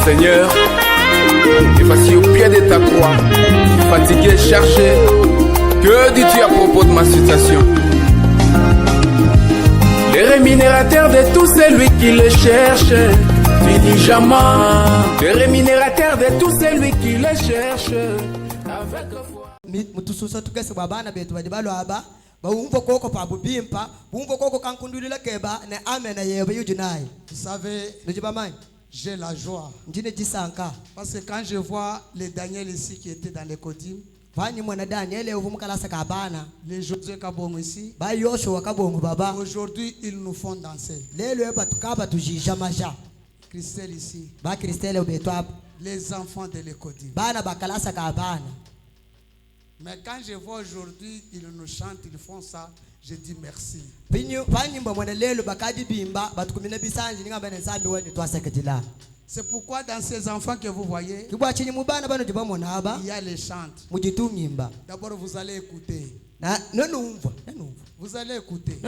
Seigneur, efface au pied de ta croix, fatigué, chargé, que dis-tu à propos de ma situation? Les rémunérateurs de tout celui qui le cherche, diligemment. Les rémunérateurs de tout celui qui le cherche, avec foi. Mutususa tukese babana betu badibalo aba baumvo koko pa bubimpa bumvo koko kankundulila keba ne amena yebe yujinai. Vous savez, j'ai la joie parce que quand je vois les Daniel ici qui étaient dans les Kodim, les Josué Kabongo ici, aujourd'hui ils nous font danser. Christelle ici, les enfants de l'Ecodim. Mais quand je vois aujourd'hui, ils nous chantent, ils font ça, je dis merci. C'est pourquoi dans ces enfants que vous voyez, il y a les chantes. D'abord vous allez écouter. Vous allez écouter.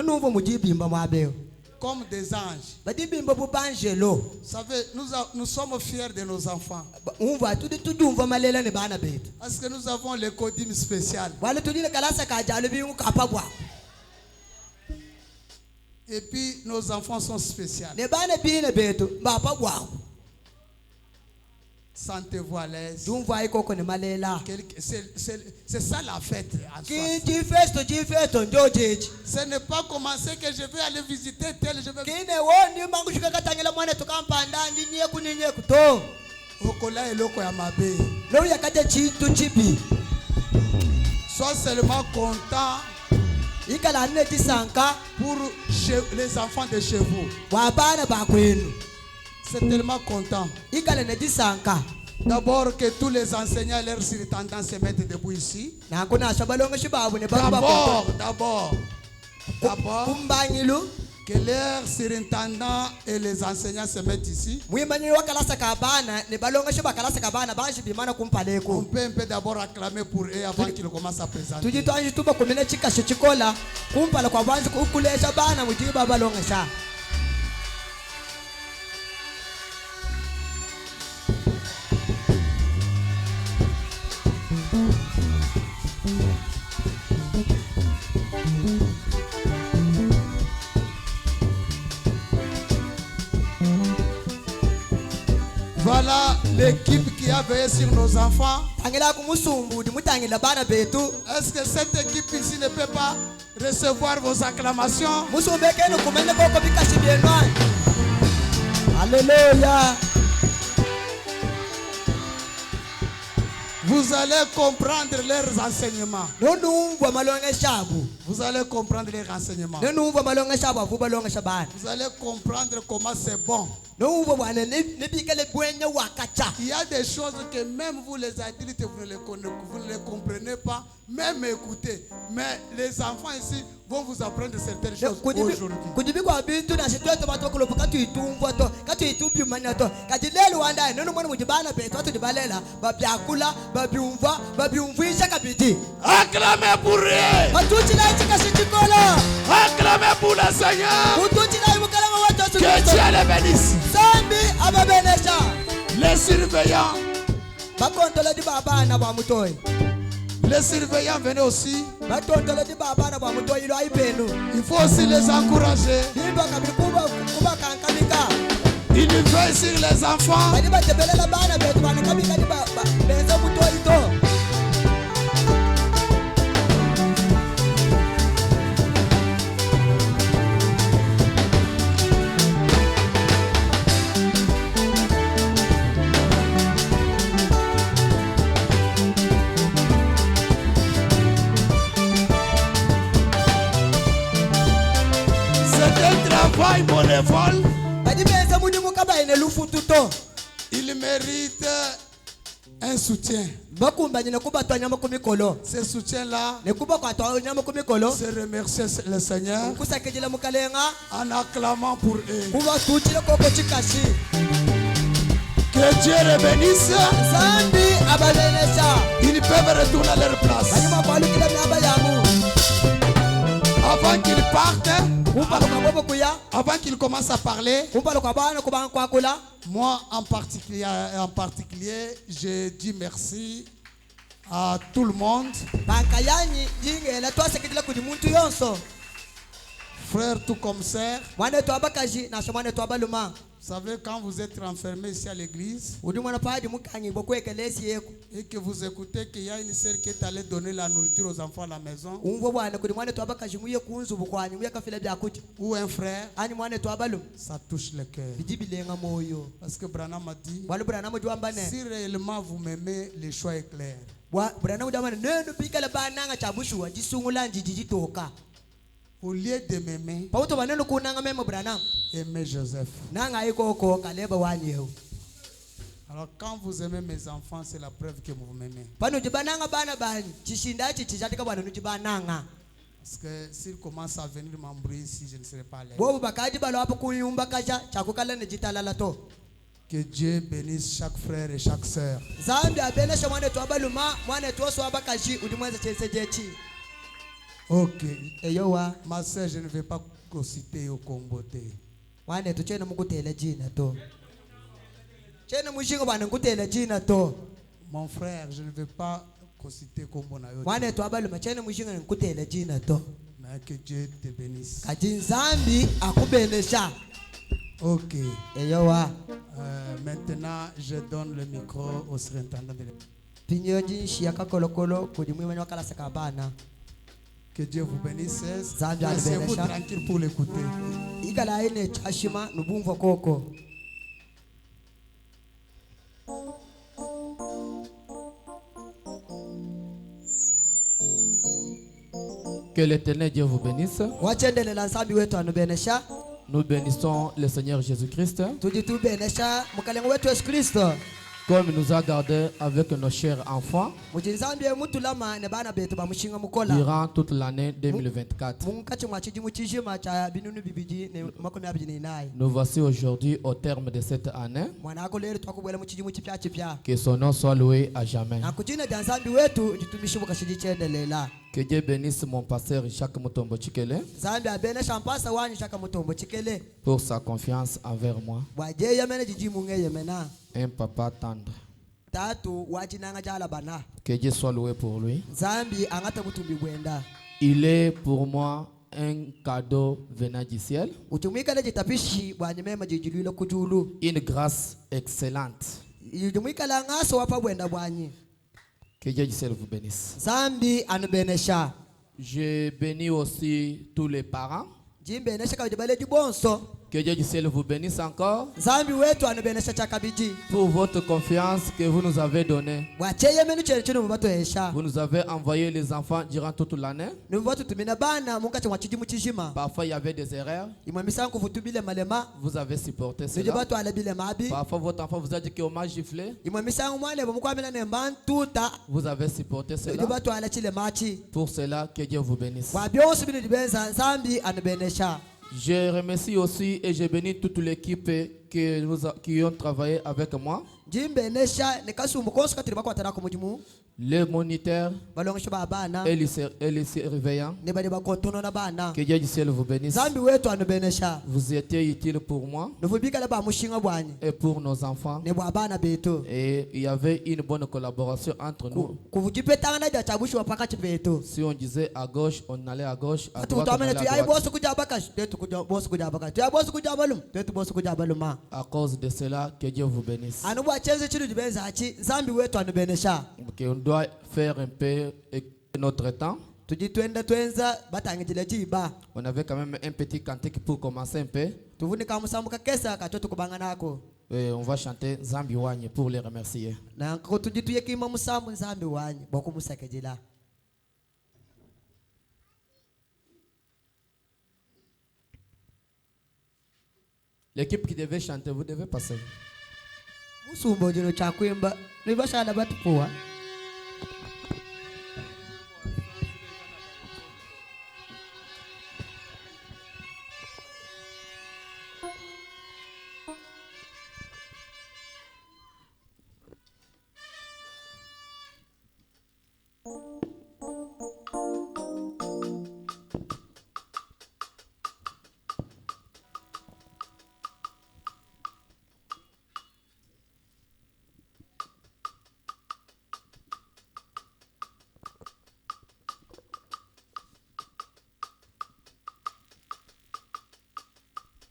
Comme des anges. Vous savez, nous sommes fiers de nos enfants. Parce que nous avons le Kodim spécial. Et puis nos enfants sont spéciaux. Sentez-vous à l'aise. C'est ça la fête. Ce n'est pas commencer que je vais aller visiter tel. Je vais... Sois seulement content pour les enfants de chez vous. C'est tellement content. D'abord que tous les enseignants, leurs surintendants se mettent debout ici. D'abord, que leurs surintendants et les enseignants se mettent ici. On peut un peu d'abord acclamer pour eux avant qu'ils commencent à présenter. Voilà l'équipe qui a veillé sur nos enfants. Est-ce que cette équipe ici ne peut pas recevoir vos acclamations? Alléluia. Vous allez comprendre leurs enseignements. Vous allez comprendre les renseignements. Vous allez comprendre comment c'est bon. Il y a des choses que même vous les adultes vous ne les comprenez pas, même écoutez. Mais les enfants ici vont vous apprendre certaines choses aujourd'hui. Acclamez pour eux. Acclamez pour le Seigneur. Que Dieu les bénisse. Les surveillants. Les surveillants venez aussi. Il faut aussi les encourager. Ils veillent sur les enfants. Bénévole. Il mérite un soutien. Ce soutien-là, c'est remercier le Seigneur en acclamant pour eux. Que Dieu les bénisse. Ils peuvent retourner à leur place. Avant qu'ils partent, kumpalo kabobo kuya Avant qu'il commence à parler, kumpalo kabana kubanga kwakula moi en particulier, je dis merci à tout le monde. bankayanyi jingela twaseketela kudi muntu yonso Frère tout comme sœur, mwana wetu abakaji nasho mwana wetu abaluma vous savez quand vous êtes renfermés ici à l'église udi mwana padi mukanyi bokwekelesi yeku et que vous écoutez qu'il y a une sœur qui est allée donner la nourriture aux enfants à la maison, umvo bwana kudi mwana wetu abakaji muye kunzu bukwanyi muye kafila byakuti ou un frère, ani mwana wetu abaluma ça touche le cœur. bijibilenga moyo Parce que Branham a dit, walubura mo jwambane si réellement vous m'aimez, le choix est clair. wa bura mo jwambane nenu pikala bananga chabushuwa jisungula njiji toka Au lieu de m'aimer, pauto banenu kunanga memo branam aimez Joseph. nanga ikoko kaleba wanyewu Alors quand vous aimez mes enfants, c'est la preuve que vous m'aimez. pano jibananga bana bani chishinda ichi chichatika bwana nujibananga Parce que s'il commence à venir m'embrouiller ici, je ne serai pas là. bobu bakaji balo hapo kuyumba kaja chakukala ne jitalala to Que Dieu bénisse chaque frère et chaque sœur. zambi abenesha mwana tu abaluma mwana tu oso abakaji udimwenza chese jechi Ok. eyowa Ma sœur, je ne vais pas citer au Comboté. mwana tu chena mukutela jina to chena mushingo bana ngutela jina to Mon frère, je ne vais pas citer Combo na yo. mwana tu abaluma chena mushingo ngutela jina to Mais que Dieu te bénisse. kaji zambi akubenesha Ok. eyowa Maintenant, je donne le micro au surintendant de l'église. pinyo jinshi yakakolokolo kudimwimanya wakala sakabana Que Dieu vous bénisse. Zambi Laissez-vous alibénisha. tranquille pour l'écouter. ikala ine chashima nubumva koko Que l'Éternel Dieu vous bénisse. wachendelela nsambi wetu anubenesha Nous bénissons le Seigneur Jésus-Christ tujitubenesha mukalengo wetu Yesu Kristo comme il nous a gardés avec nos chers enfants muchinzambi mutulama ne bana betu bamushinga mukola durant toute l'année 2024. munkachi mwa chijimu chijima cha binunu bibiji ne makumi abiji ne nayi Nous voici aujourd'hui au terme de cette année. mwana ako lero twakubwela muchijimu chipya chipya Que son nom soit loué à jamais. na kuchina bya nsambi wetu jitumishi bukashiji chendelela Que Dieu bénisse mon pasteur Jacques Mutombo Chikele zambi abenesha mpasa wanyu shaka mutombo chikele pour sa confiance envers moi. bwaje yemene jijimu ngeyemena Un papa tendre. tatu wachinanga jala bana Que Dieu soit loué pour lui. zambi angata kutumbi bwenda Il est pour moi un cadeau venant du ciel. utumwikale jitapishi bwanyemema jijilwile kujulu Une grâce excellente. utumwikala ngaso wapa bwenda bwanyi Que Dieu du ciel vous bénisse. zambi anubenesha Je bénis aussi tous les parents. jimbenesha kabijibale jibonso Que Dieu du ciel vous bénisse encore zambi wetu anubenesha chakabiji pour votre confiance que vous nous avez donnée. bwacheyemenu chene chino mubatohesha Vous nous avez envoyé les enfants durant toute l'année. nivubatutumina bana munkache mwa chijimu chijima Parfois il y avait des erreurs. imwe misango vutubile malema Vous avez supporté nuje cela. batwala bile mabi Parfois votre enfant vous a dit qu'on m'a giflé. imwe misango mwalebo mukwamila nemba ntuta Vous avez supporté nuje cela. batwala chile machi Pour cela, que Dieu vous bénisse. bwa byonse bino libenza zambi anubenesha Je remercie aussi et je bénis toute l'équipe qui ont travaillé avec moi. jimbenesha nekasumbu konse katiri bakwatarako mujimu Les moniteurs balongesho ba bana et les surveillants. ne bali bakontono na bana Que Dieu du ciel vous bénisse. zambi wetu anubenesha Vous étiez utile pour moi nuvubikala ba mushinga bwanyi et pour nos enfants. ne bwa bana betu Et il y avait une bonne collaboration entre nous. kuvujipetanga ja chabushi wapaka chipetu Si on disait à gauche, on allait à gauche, à ati droite, on utamene allait tu à ai droite. bosu kuja bakash tetu kuja bosu kuja bakash tu ai bosu kuja balum tetu bosu kuja baluma À cause de cela, que Dieu vous bénisse. anu bwa chenze chiru jibenza achi zambi wetu anubenesha Ok, on doit faire un peu notre temps. tujitwenda twenza batangijile jiba On avait quand même un petit cantique pour commencer un peu. tuvunika musambuka kesa kacho tukubanga nako Et on va chanter Zambi Wanye pour les remercier. na ko tujituye kima musambu zambi wanyi bokumusakejila L'équipe qui devait chanter, vous devez passer. musumbo jino chakwimba nibashala batupuwa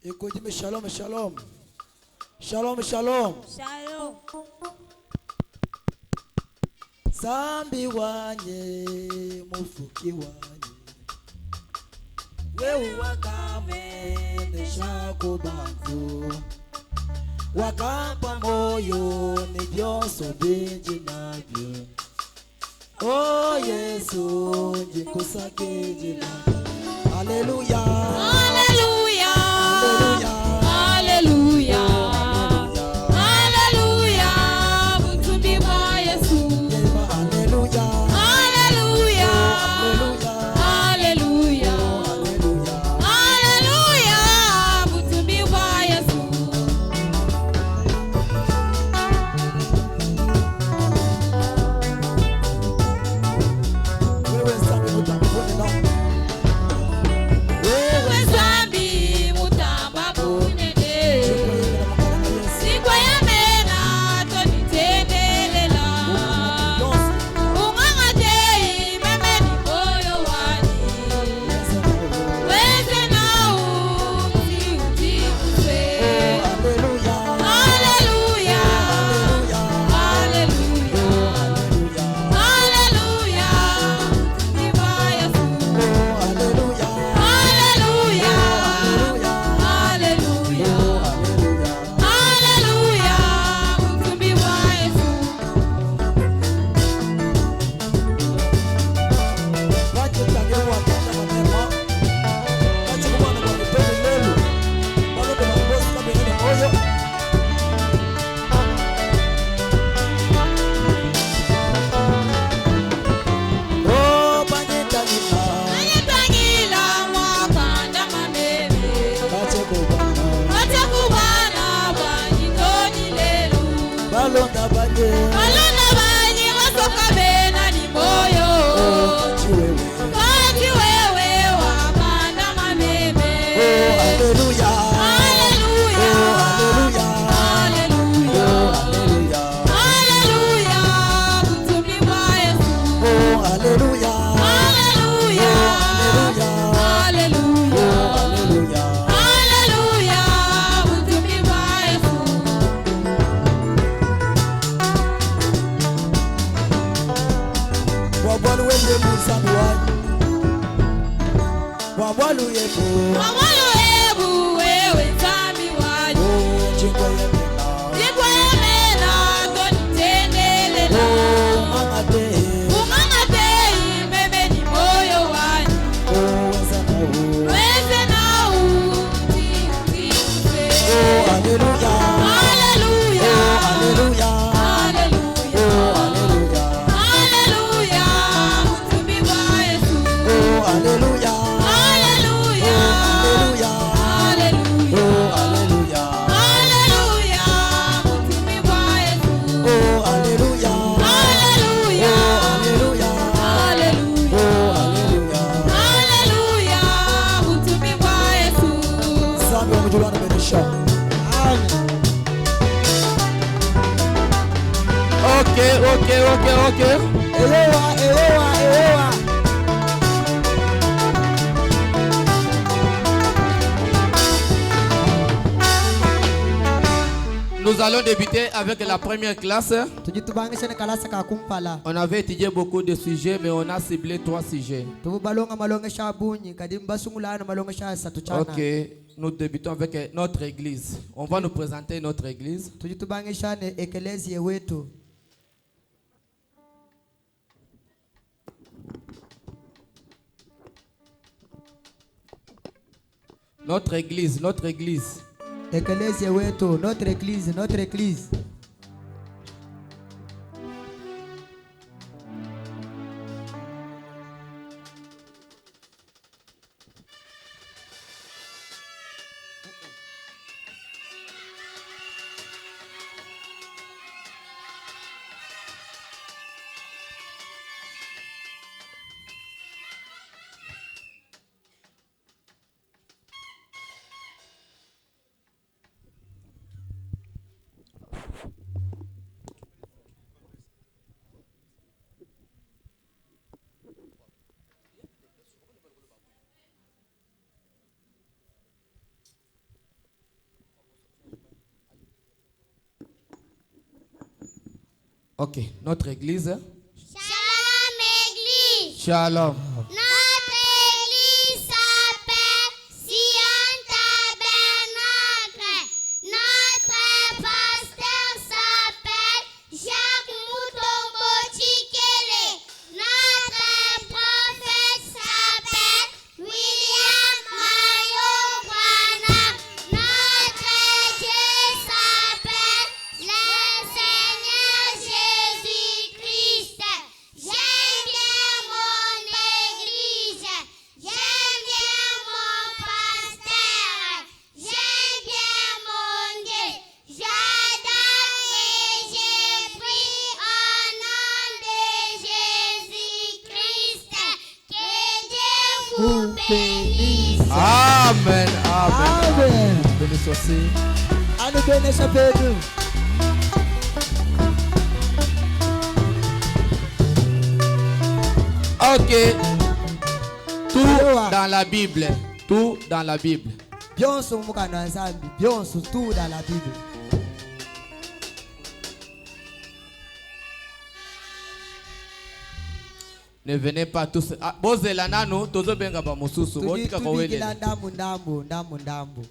Écoutez, shalom, shalom. Shalom, shalom. Shalom. Zambi wanye, mufuki wanye. Wewe wakame, neshako bantu. Wakampa moyo, ni vyoso binji navyo. Oh Yesu, jikusake jina. Hallelujah. Hallelujah. Hallelujah. Hallelujah. Hallelujah. Mtumbi wa Yesu. Hallelujah. Hallelujah. Hallelujah. Hallelujah. Mtumbi wa Yesu. Wewe zambi mutambuni no. Wewe zambi mutamba bunene. Sikwa ya mena tonitendelela. Ungangatei meme ni moyo wani. Weze na uti kuse. Hallelujah. Hallelujah. Hallelujah. Hallelujah. Mtumbi wa Yesu. Hallelujah. Hallelujah. Hallelujah. Hallelujah. Mtumbi wa Yesu. Wache tangu wakati maneno. Wache kuona kwa mtoto leo. Bado kwa bosi kama yeye moyo. Oh, banyeta nina. Anyetangila mwakanda mameme. Wache kubana. Watakubana banyitoni lelu. Balonda banye. Balona banyi wasoka bena ni moyo. Chiwewe. Kati wewe wakanda mameme. Oh, hallelujah. Hallelujah. Oh, hallelujah. Hallelujah. Hallelujah. Hallelujah. Mtumbi wa Yesu. Oh, hallelujah. Hallelujah. Hallelujah. Hallelujah. Hallelujah. Mtumbi wa Yesu. Wabwalu wende muzami wanyu. Wabwalu yebu. Mawalo ebu wewe nzambi wanyu. Oh, chingwe yemena. Jikwa yemena tonitendelela. Oh, mangate. Ungangatei meme ni moyo wanyu. Oh, wezana oh. Weze na uti kuse. Oh, hallelujah. Hallelujah. Oh, hallelujah. Hallelujah. Oh, hallelujah. Hallelujah. Mtumbi wa Yesu. Oh, hallelujah. Hallelujah. Hallelujah. Hallelujah. Oh, hallelujah. Hallelujah. Mtumbi wa Yesu. Oh, hallelujah. Hallelujah. Hallelujah. Hallelujah. Oh, hallelujah. Hallelujah. Mtumbi wa Yesu. Zambi wa mjulana benisha. Amen. Ok. Elewa. Nous allons débuter avec la première classe. tujitubangishe nekalasa kakumpala On avait étudié beaucoup de sujets, mais on a ciblé 3 sujets. tububalonga malongesha bunyi kadi mbasungulana malongesha asatu chana Ok, nous débutons avec notre église. On va nous présenter notre église. tujitubangisha ne ekelezie wetu Notre église. ekelezie wetu notre église Ok, notre église. Shalom Église. Shalom. Notre église s'appelle Sion Tabernacle. Notre pasteur s'appelle Jacques Mutombo Chikele. Notre prophète s'appelle William Mayo Branham. Notre Dieu s'appelle le Seigneur Jésus-Christ. J'aime bien mon église. J'aime bien mon pasteur. J'aime bien mon Dieu. J'adore et je prie au nom de Jésus-Christ. Que Dieu vous bénisse. Amen. Amen. Amen. Béni soit aussi. Anu benesha petu. Ok. Tout dans la Bible. Tout dans la Bible. byonso mukana nzambi byonso tout dans la Bible. Ne venez pas tous. Ah, bozela nano tozo benga ba mususu. Botika kwa wele. Tubikila ndambu.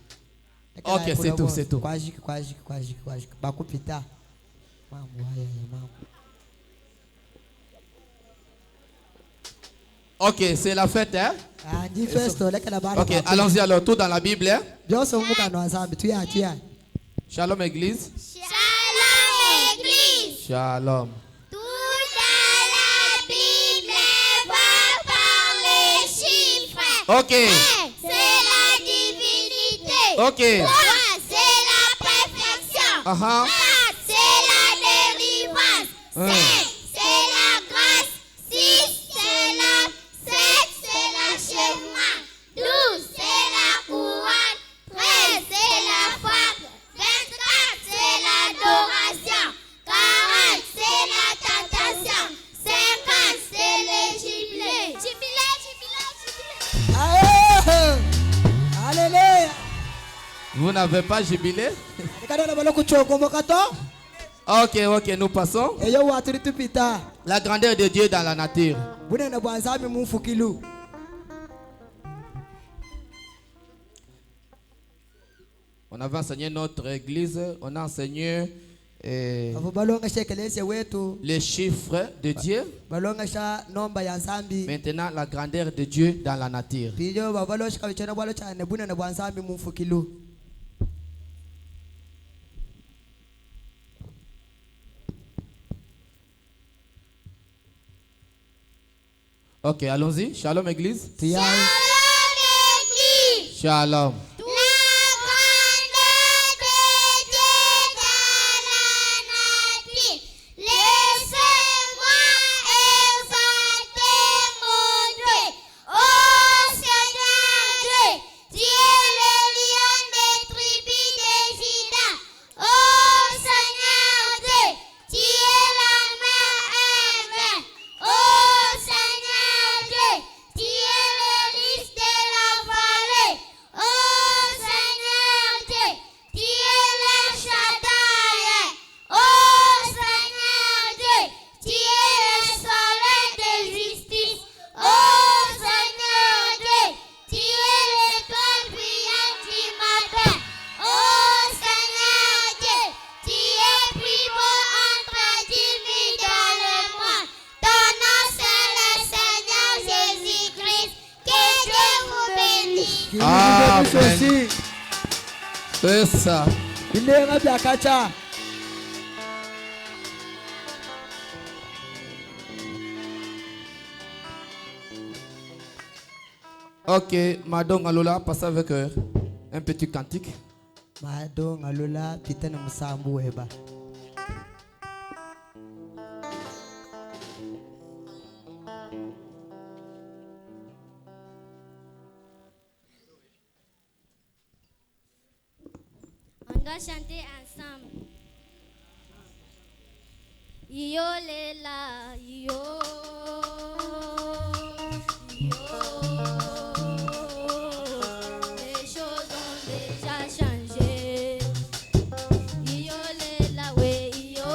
Ok, c'est tout, c'est tout. Kwajiki. Bakupita. Mambo haya ya mambo. Ok, c'est la fête, hein? Ah, ndi festo lekela bana. Ok, allons-y alors. Tout dans la Bible, hein? Byonso mukana nzambi tuya. Shalom Église. Shalom Église. Shalom. Tout dans la Bible va par les chiffres. Ok. 1, c'est la divinité. Ok. 3, c'est la perfection. 4, c'est la délivrance. 5, c'est la grâce. 6, c'est l'âme. 7, c'est l'achèvement. 12, c'est la couronne. 13, c'est la foi. 24, c'est l'adoration. 40, c'est la tentation. 50, c'est le jubilé. Jubilé. Aye. Hallelujah. Vous n'avez pas jubilé? Nikadona baloku choko kato. Ok, nous passons. Eyo waturi tupita. La grandeur de Dieu dans la nature. Bunene bwa nzambi mumfukilu. On avait enseigné notre église. On a enseigné Avo balonga shekelese wetu. les chiffres de Dieu. Balonga sha nomba ya nzambi. Maintenant, la grandeur de Dieu dans la nature. Pijo babalo shika bichana bwalo chane bunene bwa nzambi mumfukilu. Ok, allons-y. Shalom Église. Tiyaye. Shalom Église. Shalom. La grandeur de Dieu dans la nature. Laissez-moi exalter mon Dieu. Oh Seigneur Dieu, tu es le lion des tribus de Juda. Oh Seigneur Dieu, tu es la mer aimée. Oh Seigneur Dieu, tu es le risque de la vallée. Oh Seigneur Dieu, tu es le Shaddai. Oh Seigneur Dieu, tu es le soleil de justice. Oh Seigneur Dieu, tu es l'étoile brillante du matin. Oh Seigneur Dieu, tu es plus beau entre 10 000 dans le monde. Ton nom c'est le Seigneur Jésus-Christ. Que Dieu vous bénisse. Amen. C'est ça. Bilenga byakacha. Ok, Madong Alola, passe avec un petit cantique. Mado ngalola pitana musambu weba. On doit chanter ensemble. Yo lela, yo, les choses ont déjà changé. Yo lela, we, yo,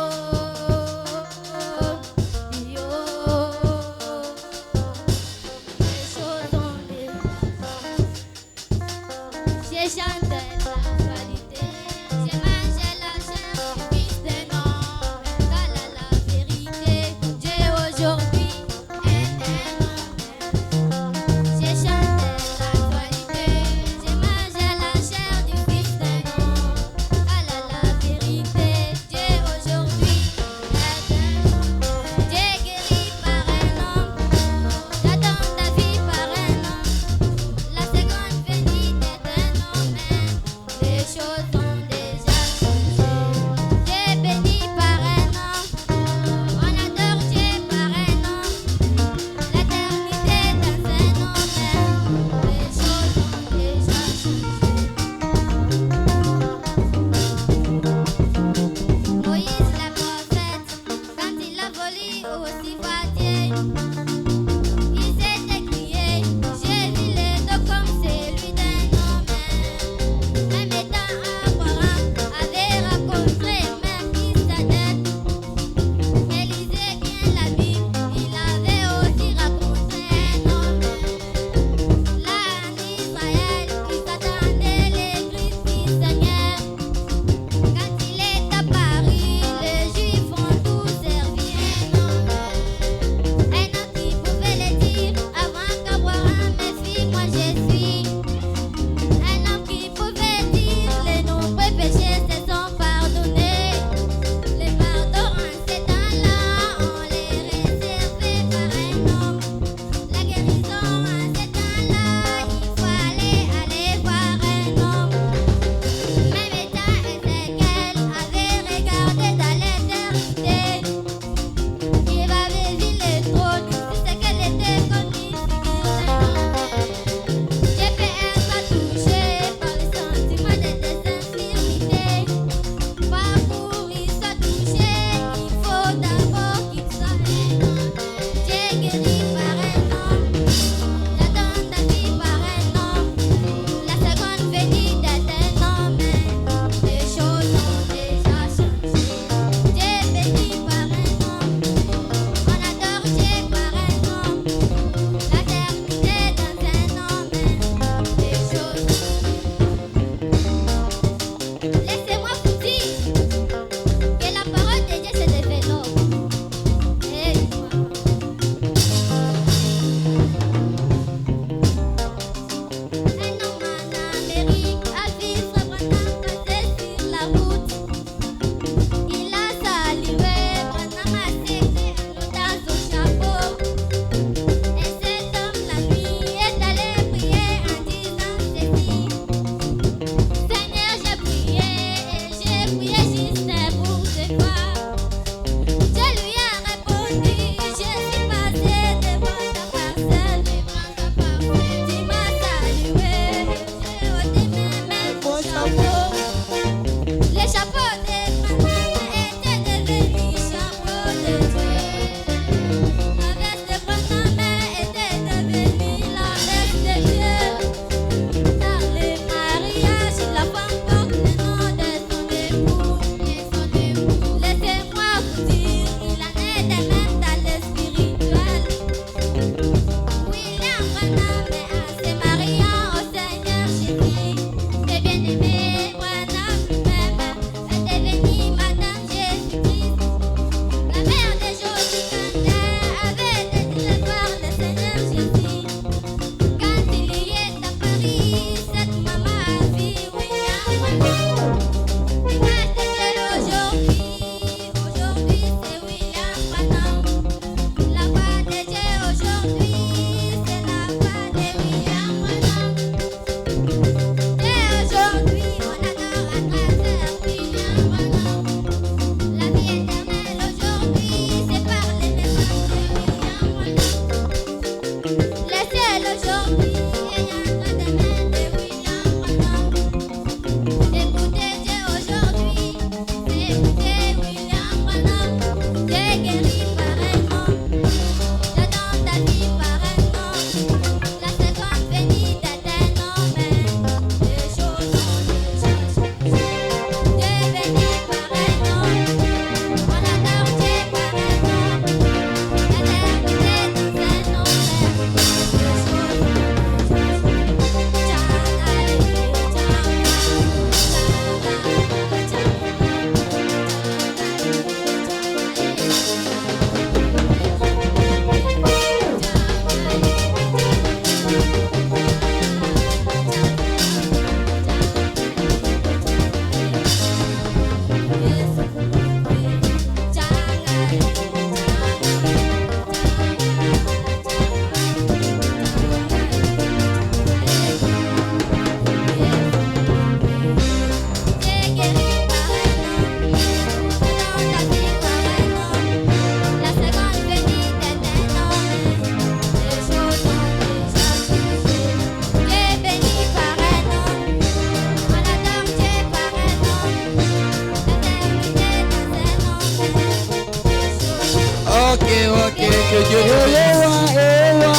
Que Dieu te bénisse.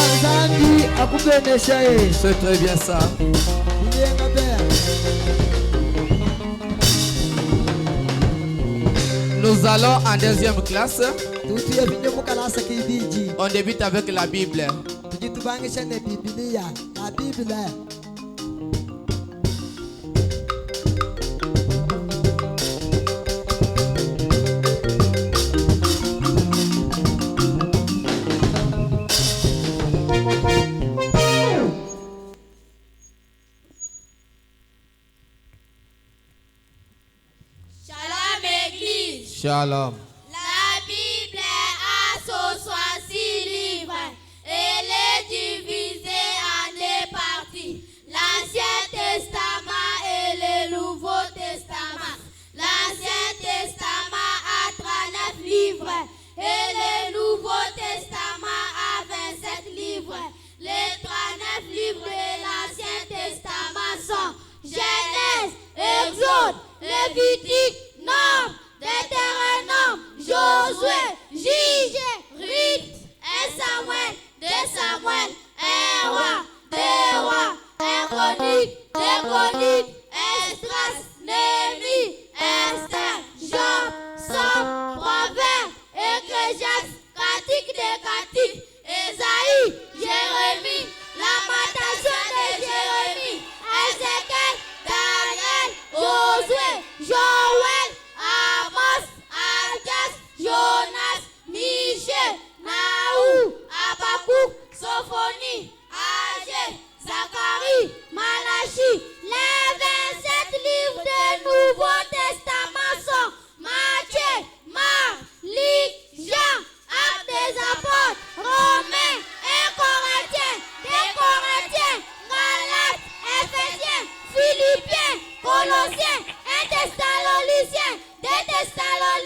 C'est très bien ça. Nous allons en deuxième classe. On débute avec la Bible. Shalom. La Bible a 66 livres. Elle est divisée en deux parties. L'Ancien Testament et le Nouveau Testament. L'Ancien Testament a 39 livres et le Nouveau Testament a 27 livres. Les 39 livres de l'Ancien Testament sont Genèse, Exode, Lévitique, Nombre, Deutéronome, Josué, Juge, Ruth, 1 Samuel, 2 Samuel, 1 roi, 2 rois, 1 chronique, 2 chroniques, Esdras, Néhémie, Esther, Job, Somme, Proverbes, Ecclésiaste, Cantique des Cantiques, Ésaïe, Jérémie, Lamentation de Jérémie, Ézéchiel, Daniel, Josué, Joël, Amos, Agas, Jonas, Michel, Naou, Habakkuk, Sophonie, Agé, Zacharie, Malachie. Les 27 livres du Nouveau Testament sont Matthieu, Marc, Luc, Jean, Actes des Apôtres,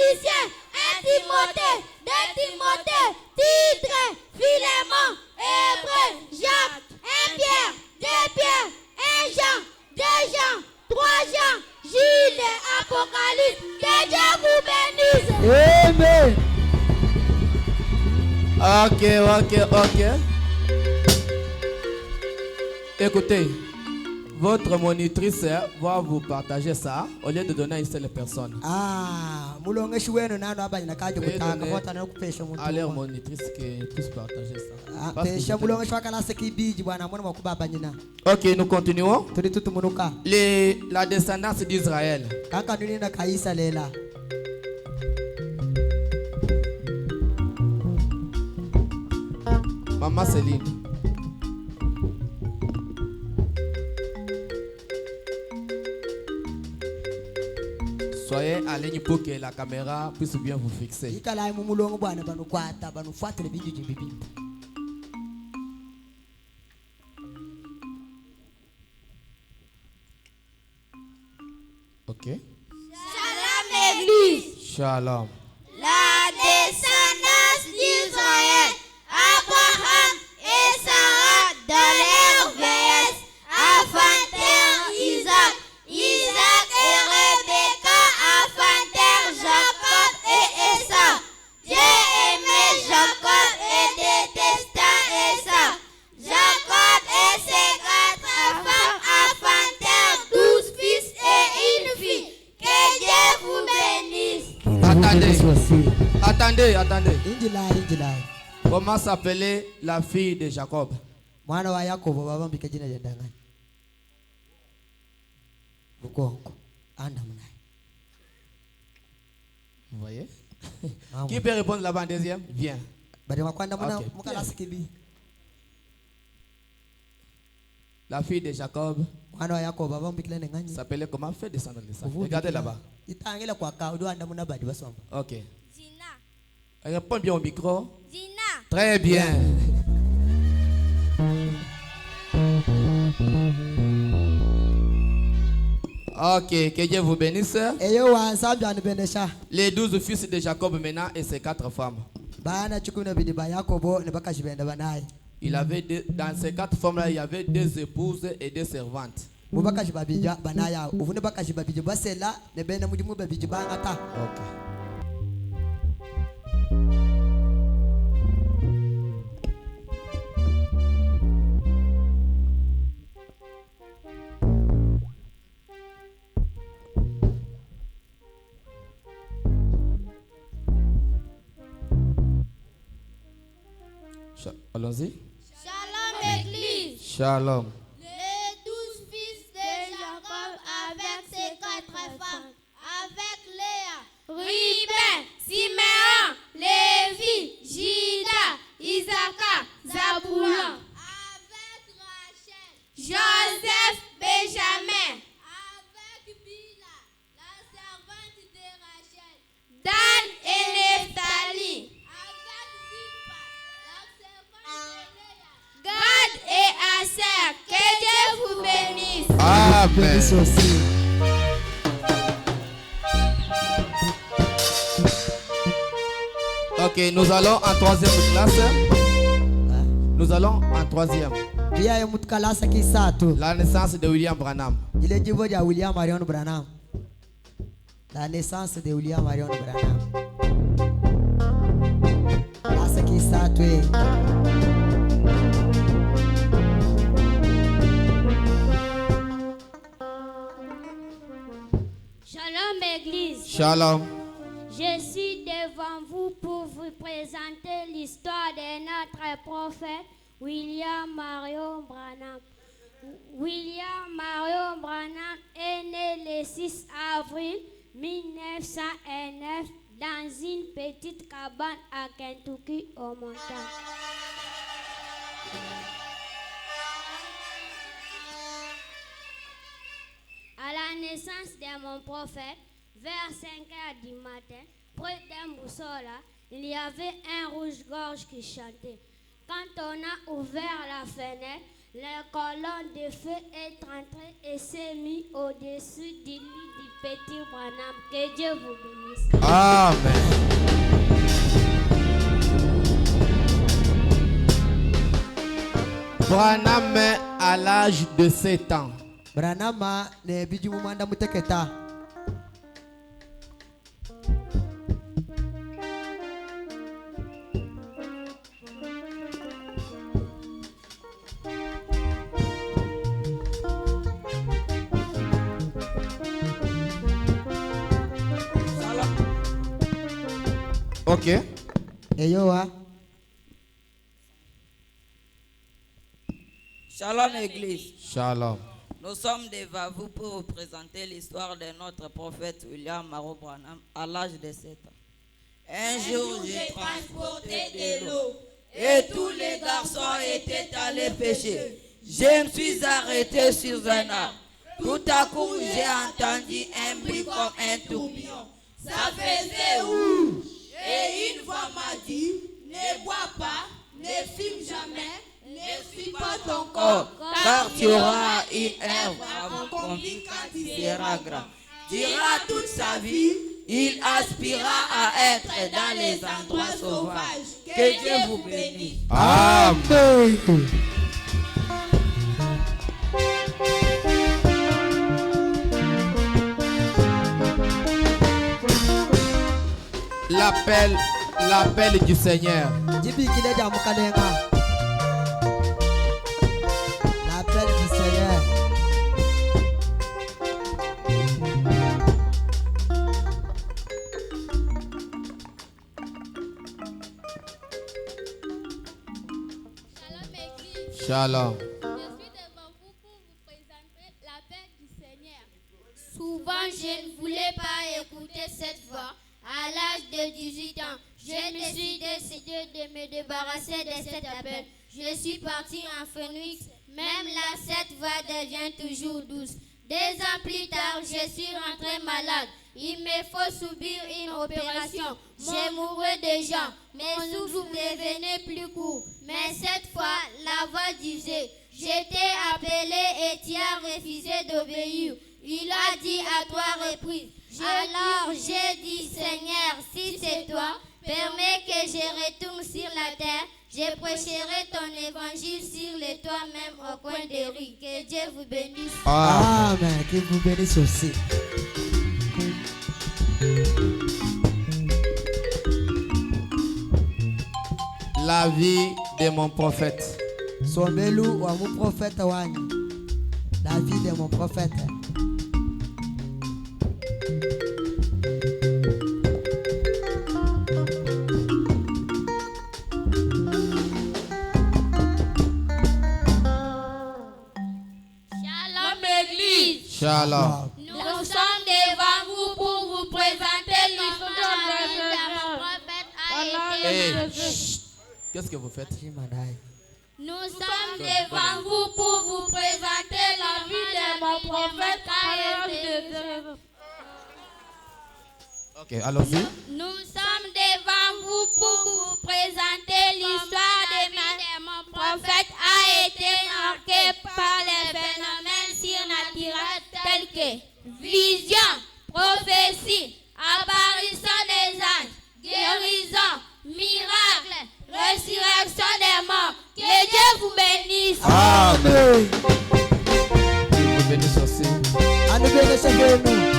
Félicien, 1 Timothée, 2 Timothée, Titre, Philémon, Hébreu, Jacques, 1 Pierre, 2 Pierre, 1 Jean, 2 Jean, 3 Jean, Jude, Apocalypse. Que Dieu vous bénisse. Amen. Ok. Écoutez, votre monitrice va vous partager ça au lieu de donner à une seule personne. Mulongeshi wenu nano abanye nakaje kutaka vota na kupesha muntu. À leur monitrice que puisse partager ça. Pesha mulongeshi wakalase kibiji bwana mwana makubaba nyina. Ok, nous continuons. Tuli tutumunuka. La descendance d'Israël. Kaka nuninda kaisa lela. Maman Céline. Soyez en ligne pour que la caméra puisse bien vous fixer. Ikala mulongo bwana banukwata banufuatile bijiji bibi. Ok. Shalom Église. Shalom. La descendance d'Israël, Abraham et Sarah dans leur vieillesse, affantèrent Isaac. Isaac et Rebecca affantèrent Jacob et Esau. Dieu aimait Jacob et détesta Esau. Jacob et ses 4 femmes affantèrent 12 fils et une fille. Que Dieu vous bénisse. Attendez. Injilai. Comment s'appelait la fille de Jacob? Mwana wa Yakobo baba mbika jina jendangani. Bukongo. Anda mnai. Vous voyez? Qui peut répondre là-bas en deuxième? Viens. Bade makwanda muna Ok. mukala sikibi. La fille de Jacob Mwana wa Yakobo baba mbikile ngani. s'appelait comment? Fais descendre le sang. Regardez là-bas. Itangela kwa kaudo anda muna badi basomba. Ok. Zina. Réponds bien au micro. Zina. Très bien. Ok, que Dieu vous bénisse. Eyo wansambi anibendesha. Les 12 fils de Jacob maintenant et ses 4 femmes. Bana chukuna bidi ba Yakobo ne bakashibenda banaye. Il avait dans ces 4 femmes-là, il y avait 2 épouses et 2 servantes. Mubakashi babija banaya. Uvune bakashi babija basela ne benda mujimu babija bangata. Ok. Allons-y. Shalom Église. Shalom. Les 12 fils de Jacob avec ses 4 femmes, avec Léa, Ruben, Siméon, Lévi, Juda, Isaac, Zabulon, avec Rachel, Joseph, Benjamin, avec Bila, la servante de Rachel, Dan et Nephtali, avec Zilpa, la servante de Léa, Gad et Aser. Que Dieu vous bénisse. Amen. Ok, nous allons en 3e classe. Nous allons en 3e. Pia yo mutkalasa kisatu. La naissance de William Branham. Ile jibo ya William Marion Branham. La naissance de William Marion Branham. Asa kisatu. Shalom Église. Shalom. Je suis devant vous pour vous présenter l'histoire de notre prophète William Marion Branham. William Marion Branham est né le 6 avril 1909 dans une petite cabane à Kentucky aux montagnes. À la naissance de mon prophète, vers 5 heures du matin, près d'un boussola, il y avait un rouge-gorge qui chantait. Quand on a ouvert la fenêtre, la colonne de feu est entrée et s'est mise au-dessus du lit du Petit Branham. Que Dieu vous bénisse. Amen. Branham à l'âge de 7 ans. Branama ne biji mu manda muteketa. Ok. Eyoa. Shalom Église. Shalom. Nous sommes devant vous pour vous présenter l'histoire de notre prophète William Marot Branham à l'âge de 7 ans. Un jour, j'ai transporté de l'eau et tous les garçons étaient allés pêcher. Je me suis arrêté sur un arbre. Tout à coup, j'ai entendu un bruit comme un tourbillon. Ça faisait ouh. Et une voix m'a dit, ne bois pas, ne fume jamais, ne suis pas ton corps, car tu auras une œuvre accomplie quand tu seras grand. Durant toute sa vie, il aspirera à être dans les endroits sauvages. Que Dieu vous bénisse. Amen. L'appel du Seigneur. Jibi kile jamu kadenga. L'appel du Seigneur. Shalom Église. Shalom. Je suis devant vous pour vous présenter l'appel du Seigneur. Souvent, je ne voulais pas écouter cette voix. À l'âge de 18 ans, je me suis décidé de me débarrasser de cet appel. Je suis parti en Phoenix. Même là, cette voix devient toujours douce. 2 ans plus tard, je suis rentré malade. Il me faut subir une opération. Je mourrais déjà. Mes souffles devenaient plus courts. Mais cette fois, la voix disait, j'étais appelé et tu as refusé d'obéir. Il a dit à 3 reprises. Alors j'ai dit, Seigneur, si c'est toi, permets que je retourne sur la terre. Je prêcherai ton évangile sur les toits, même au coin des rues. Que Dieu vous bénisse. Amen. Que vous bénisse aussi. La vie de mon prophète. Somelu wa mu prophète wani. La vie de mon prophète. Shalom Église. Shalom. Nous sommes devant vous pour vous présenter l'histoire de mon prophète a été Hey, marié. chut. Qu'est-ce que vous faites? Nous sommes devant vous pour vous présenter la vie de mon prophète a été. Ok, allons-y. Nous sommes devant vous pour vous présenter l'histoire de mon prophète a été marquée par les phénomènes surnaturels tels que vision, prophétie, apparition des anges, guérison, miracle, résurrection des morts. Que Dieu vous bénisse. Amen. Dieu vous bénisse aussi. Anu bénisse nous.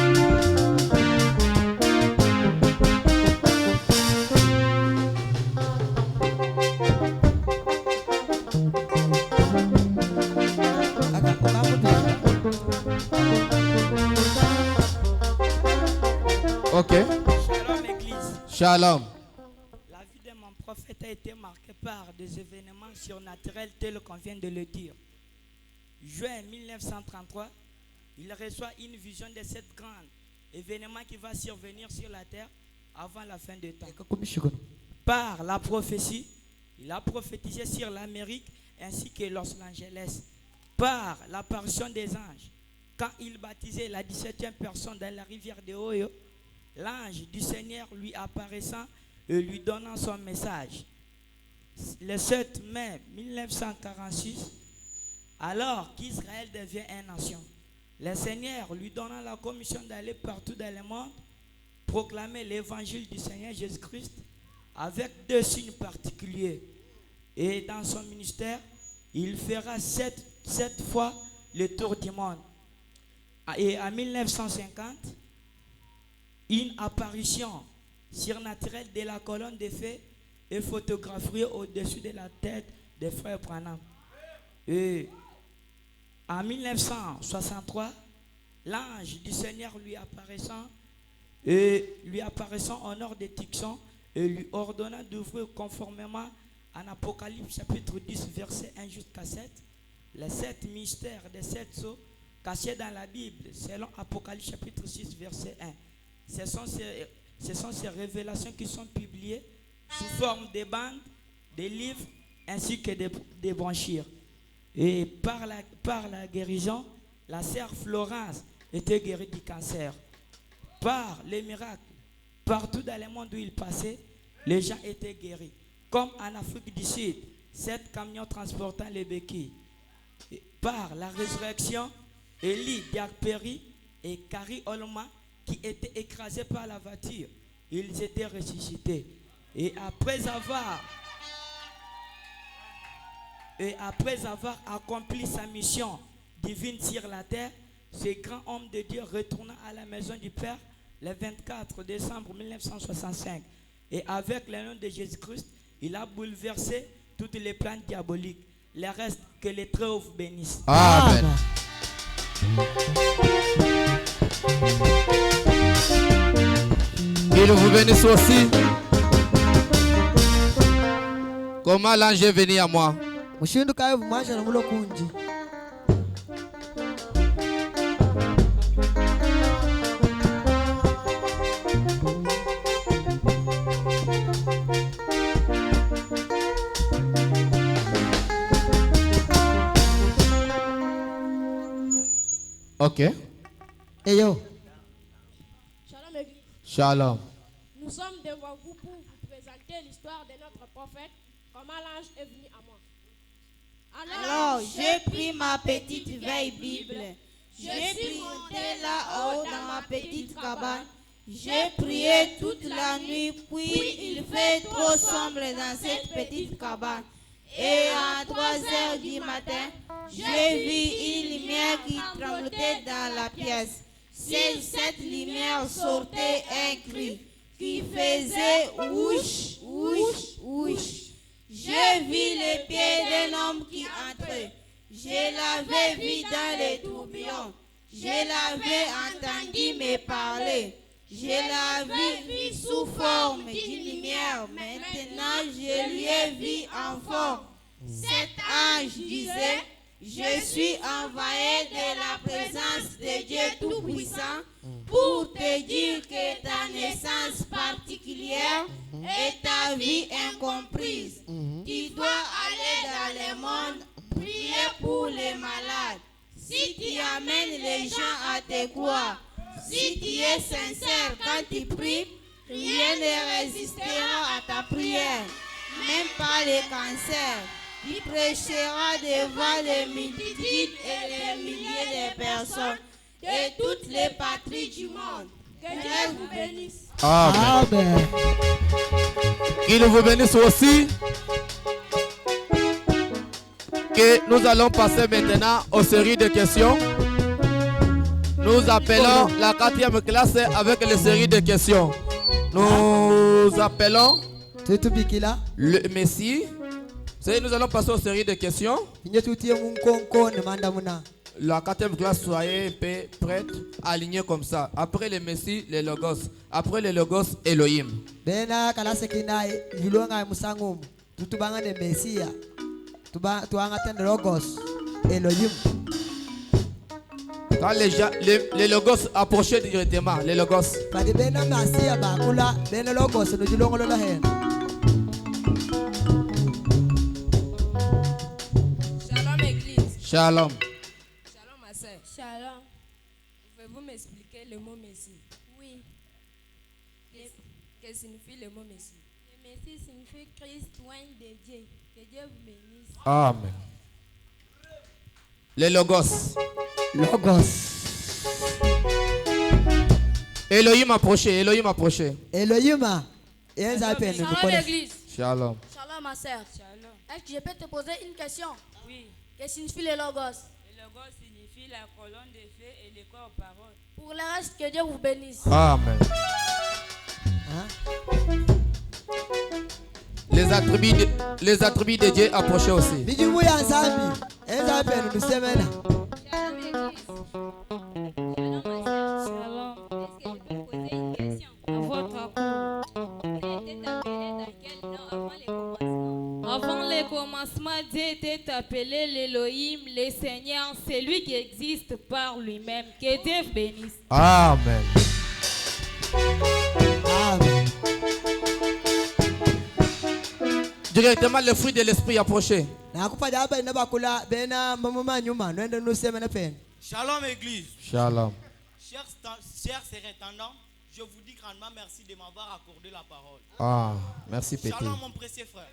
Ok. Shalom Église. Shalom. La vie de mon prophète a été marquée par des événements surnaturels tels qu'on vient de le dire. Juin 1933, il reçoit une vision de cet grand événement qui va survenir sur la terre avant la fin du temps. Par la prophétie, il a prophétisé sur l'Amérique ainsi que Los Angeles. Par l'apparition des anges, quand il baptisait la 17e personne dans la rivière de Oyo, l'ange du Seigneur lui apparaissant et lui donnant son message. Le 7 mai 1946, alors qu'Israël devient une nation, Le Seigneur lui donna la commission d'aller partout dans le monde, proclamer l'évangile du Seigneur Jésus-Christ avec 2 signes particuliers. Et dans son ministère, il fera 7 fois le tour du monde. Et en 1950, une apparition surnaturelle de la colonne de feu est photographiée au-dessus de la tête des frères Branham. Et en 1963, l'ange du Seigneur lui apparaissant au nord de Tucson et lui ordonna d'ouvrir conformément à Apocalypse chapitre 10 verset 1 jusqu'à 7 les 7 mystères des 7 sceaux cachés dans la Bible selon Apocalypse chapitre 6 verset 1. Ce sont ces révélations qui sont publiées sous forme de bandes, des livres ainsi que des brochures. Et par la guérison, la sœur Florence était guérie du cancer. Par les miracles, partout dans le monde où il passait, les gens étaient guéris. Comme en Afrique du Sud, 7 camions transportant les béquilles. Et par la résurrection, Élie Diakperi et Carrie Olma, qui étaient écrasés par la voiture, ils étaient ressuscités. Et après avoir accompli sa mission divine sur la terre, ce grand homme de Dieu retourna à la maison du Père le 24 décembre 1965. Et avec le nom de Jésus-Christ, il a bouleversé toutes les plans diaboliques. Le reste, que les Très-Hauts bénissent. Amen. Il vous bénisse aussi. Comment l'ange est venu à moi? mushinduka evu manje na mulo kunji. Ok. Eyo. Shalom Église. Shalom. Nous sommes devant vous pour vous présenter l'histoire de notre prophète, comment l'ange est venu à moi. Alors, j'ai pris ma petite vieille Bible. J'ai suis monté là-haut dans ma petite cabane. J'ai prié toute la nuit, puis il fait trop sombre dans cette petite cabane. Et à 3 heures du matin, j'ai vu une lumière qui tremblotait dans la pièce. Cette lumière sortait un cri qui faisait ouch, ouch, ouch. J'ai vu les pieds d'un homme qui entrait. Je l'avais vu dans les tourbillons. Je l'avais entendu me parler. Je l'avais vu sous forme d'une lumière. Maintenant, je lui ai vu en forme. Cet ange disait: je suis envoyé de la présence de Dieu Tout-Puissant pour te dire que ta naissance particulière et ta vie incomprise. Tu dois aller dans le monde, prier pour les malades. Si tu amènes les gens à te croire, si tu es sincère quand tu pries, rien ne résistera à ta prière, même pas le cancer. Tu prêcheras devant les multitudes et les milliers de personnes de toutes les patries du monde. Que Dieu vous bénisse. Amen. Il vous bénisse aussi. Que nous allons passer maintenant aux séries de questions. Nous appelons la 4e classe avec les séries de questions. Nous appelons le Messie. Nous allons passer aux séries de questions. La 4e classe, soyez prête, alignée comme ça. Après le Messie, le Logos. Après le Logos, Elohim. Quand les Logos approchaient directement, les Logos. Shalom Église. Shalom. Shalom ma soeur. Shalom. Pouvez-vous m'expliquer le mot Messie? Oui. Qu'est-ce que signifie le mot Messie? Le Messie signifie Christ, oint de Dieu. Que Dieu vous bénisse. Amen. Les Logos. Logos. Elohim approchez, Elohim approchez. Elohim, yenza peine Shalom nous connaît. l'église. Shalom. Shalom ma sœur. Shalom. Est-ce que je peux te poser une question? Oui. Que signifie le logos? Le logo signifie la colonne de feu et le corps parole. Pour le reste, que Dieu vous bénisse. Amen. Les attributs de Dieu approchez aussi. Bijumu ya nzambi, yenza peine nous semena. Shalom. Est-ce que je peux poser une question? À votre cours, Dieu était appelé dans quel nom avant le commencement? Avant le commencement, Dieu était appelé l'Élohim, le Seigneur, celui qui existe par lui-même. Que Dieu bénisse. Amen. Amen. Directement le fruit de l'esprit approché. Nakupa jaba ina bakula bena mama nyuma nwende nous semena peine. Shalom Église. Shalom. Chers surintendants, je vous dis grandement merci de m'avoir accordé la parole. Ah, merci Pété. Shalom mon précieux frère.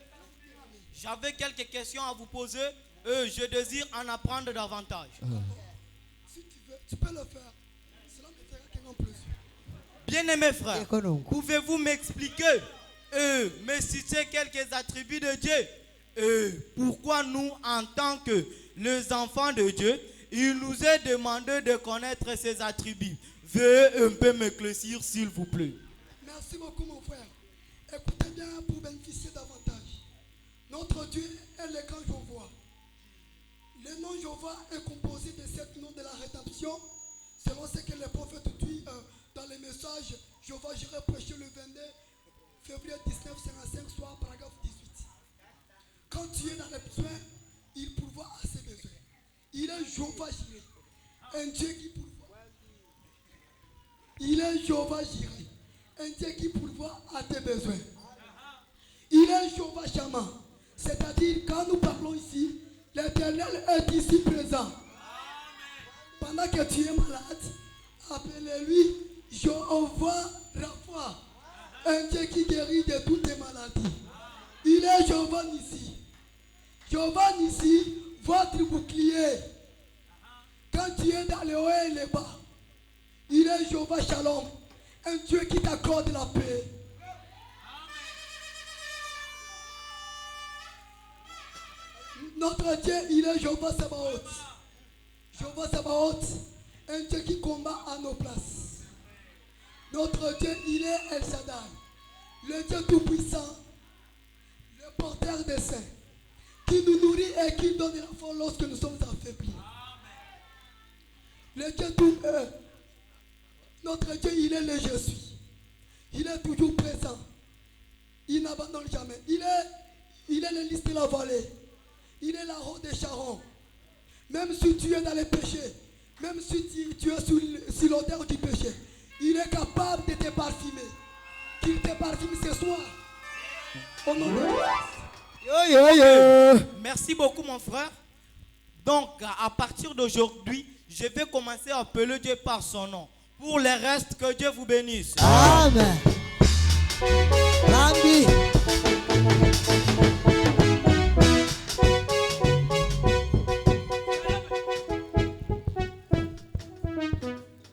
J'avais quelques questions à vous poser. Je désire en apprendre davantage. Si tu veux, tu peux le faire. Cela me fera qu'un plus. Bien-aimés frères, pouvez-vous m'expliquer, me citer quelques attributs de Dieu? Pourquoi nous, en tant que les enfants de Dieu, il nous est demandé de connaître ses attributs? Veuillez un peu m'éclaircir, s'il vous plaît. Merci beaucoup, mon frère. Écoutez bien pour bénéficier davantage. Notre Dieu est le grand Jéhovah. Le nom Jéhovah est composé de 7 noms de la rédemption, selon ce que le prophète dit dans les messages. Jéhovah, j'irai prêcher le 22 février 1955, soit paragraphe 18. Quand tu es dans les besoins, il pourvoit à ses besoins. Il est Jéhovah Jireh, un Dieu qui pourvoit. Il est Jéhovah Jireh, un Dieu qui pourvoit à tes besoins. Il est Jéhovah Shammah, c'est-à-dire quand nous parlons ici, l'Éternel est ici présent. Pendant que tu es malade, appelez-lui Jéhovah Rapha, un Dieu qui guérit de toutes tes maladies. Il est Jéhovah Nissi. Jéhovah Nissi, votre bouclier. Quand tu es dans le haut et le bas, il est Jéhovah Shalom, un Dieu qui t'accorde la paix. Notre Dieu, il est Jéhovah Sabaoth. Jéhovah Sabaoth, un Dieu qui combat à nos places. Notre Dieu, il est El Shaddai, le Dieu tout-puissant, le porteur des saints, qui nous nourrit et qui donne la force lorsque nous sommes affaiblis. Le Dieu tout notre Dieu, il est le je suis. Il est toujours présent. Il n'abandonne jamais. Il est le lys de la vallée. Il est la route de Sharon. Même si tu es dans les péchés, même si tu es sur l'odeur du péché, il est capable de te parfumer. Qu'il te parfume ce soir. Au nom de Christ. Merci beaucoup mon frère. Donc à partir d'aujourd'hui, je vais commencer à appeler Dieu par son nom. Pour le reste, que Dieu vous bénisse. Amen. Rambi.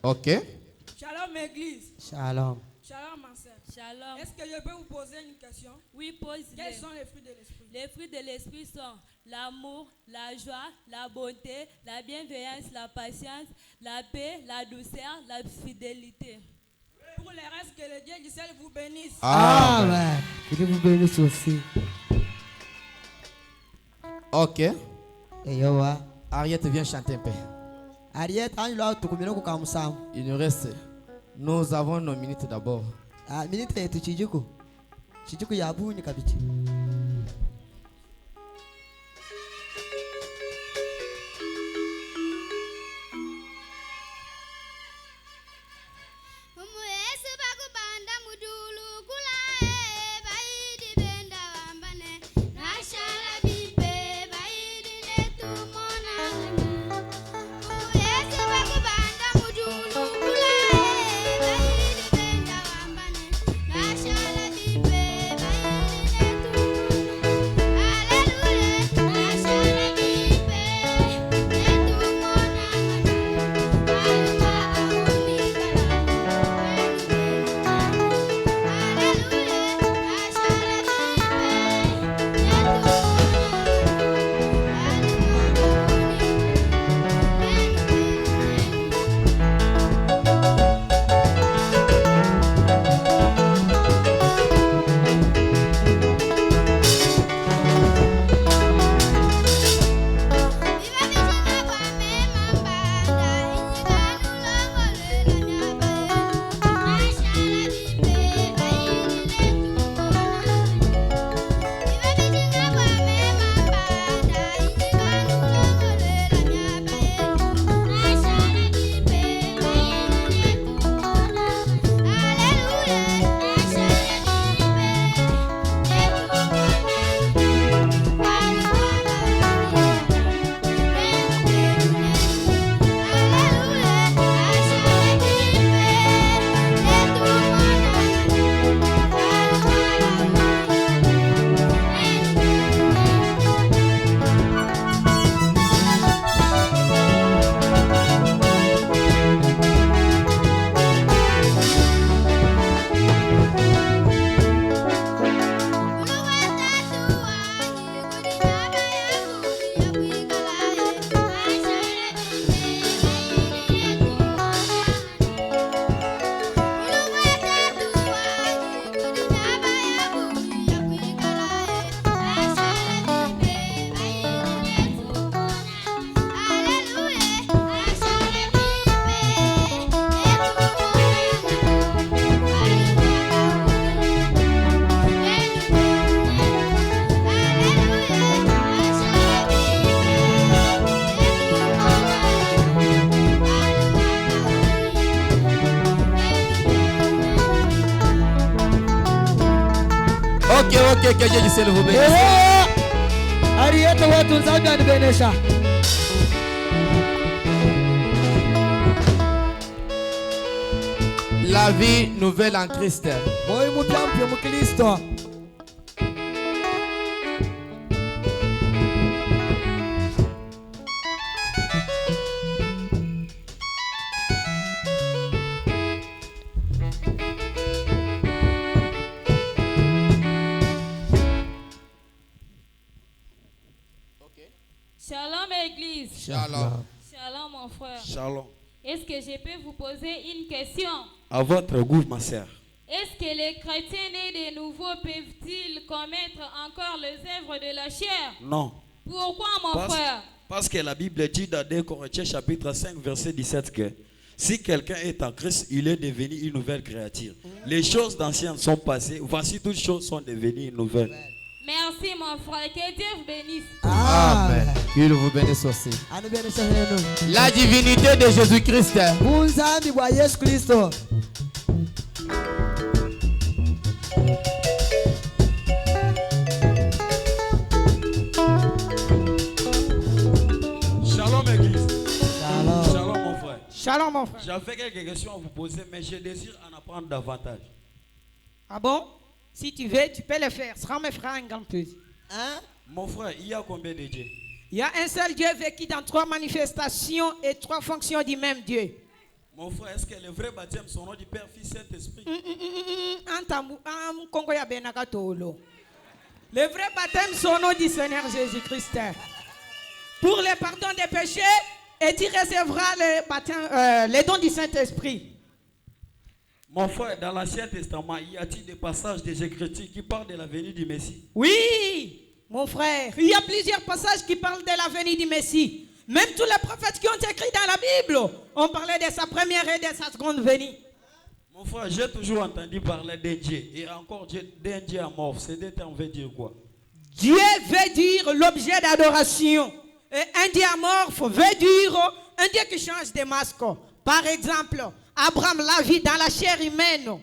Ok. Shalom Église. Shalom. Shalom ma sœur. Shalom. Est-ce que je peux vous poser une question? Oui, pose. Quels sont les fruits de l'esprit? Les fruits de l'esprit sont l'amour, la joie, la bonté, la bienveillance, la patience, la paix, la douceur, la fidélité. Pour le reste, que le Dieu du ciel vous bénisse. Amen. Que Dieu vous bénisse aussi. Ok. Et yowa. Ariette, viens chanter un peu. Ariette, il nous reste. Nous avons nos minutes d'abord. Ah, minute yetu Chijuku. Chijuku ya bunyi kabiti. Ok, que Dieu du ciel vous bénisse. Ariete watu nzambi anibenesha. La vie nouvelle en Christ. Moyo mpya mpya mkristo. Shalom Église. Shalom. Shalom mon frère. Shalom. Est-ce que je peux vous poser une question? À votre goût, ma sœur. Est-ce que les chrétiens nés de nouveau peuvent-ils commettre encore les œuvres de la chair? Non. Pourquoi mon frère? Parce que la Bible dit dans 2 Corinthiens chapitre 5 verset 17 que si quelqu'un est en Christ, il est devenu une nouvelle créature. Les choses d'anciennes sont passées, voici toutes choses sont devenues nouvelles. Merci mon frère, que Dieu vous bénisse. Amen. Qu'il vous bénisse aussi. La divinité de Jésus-Christ. Unzambi wa Yesu Kristo. Shalom Église. Shalom. Shalom mon frère. Shalom mon frère. J'avais quelques questions à vous poser, mais je désire en apprendre davantage. Ah bon? Si tu veux, tu peux le faire. Sera mes frères un grand plus. Hein? Mon frère, il y a combien de dieux? Il y a un seul Dieu vécu dans 3 manifestations et 3 fonctions du même Dieu. Mon frère, est-ce que le vrai baptême, son nom du Père, Fils, Saint-Esprit? Le vrai baptême, son nom du Seigneur Jésus-Christ. Pour le pardon des péchés, et tu recevras les dons du Saint-Esprit. Mon frère, dans l'Ancien Testament, y a-t-il des passages des Écritures qui parlent de la venue du Messie? Oui, mon frère, il y a plusieurs passages qui parlent de la venue du Messie. Même tous les prophètes qui ont écrit dans la Bible ont parlé de sa première et de sa seconde venue. Mon frère, j'ai toujours entendu parler d'un Dieu et encore d'un Dieu amorphe. Ces deux termes veulent dire quoi? Dieu veut dire l'objet d'adoration. Et un Dieu amorphe veut dire un Dieu qui change de masque. Par exemple, Abraham l'a vu dans la chair humaine.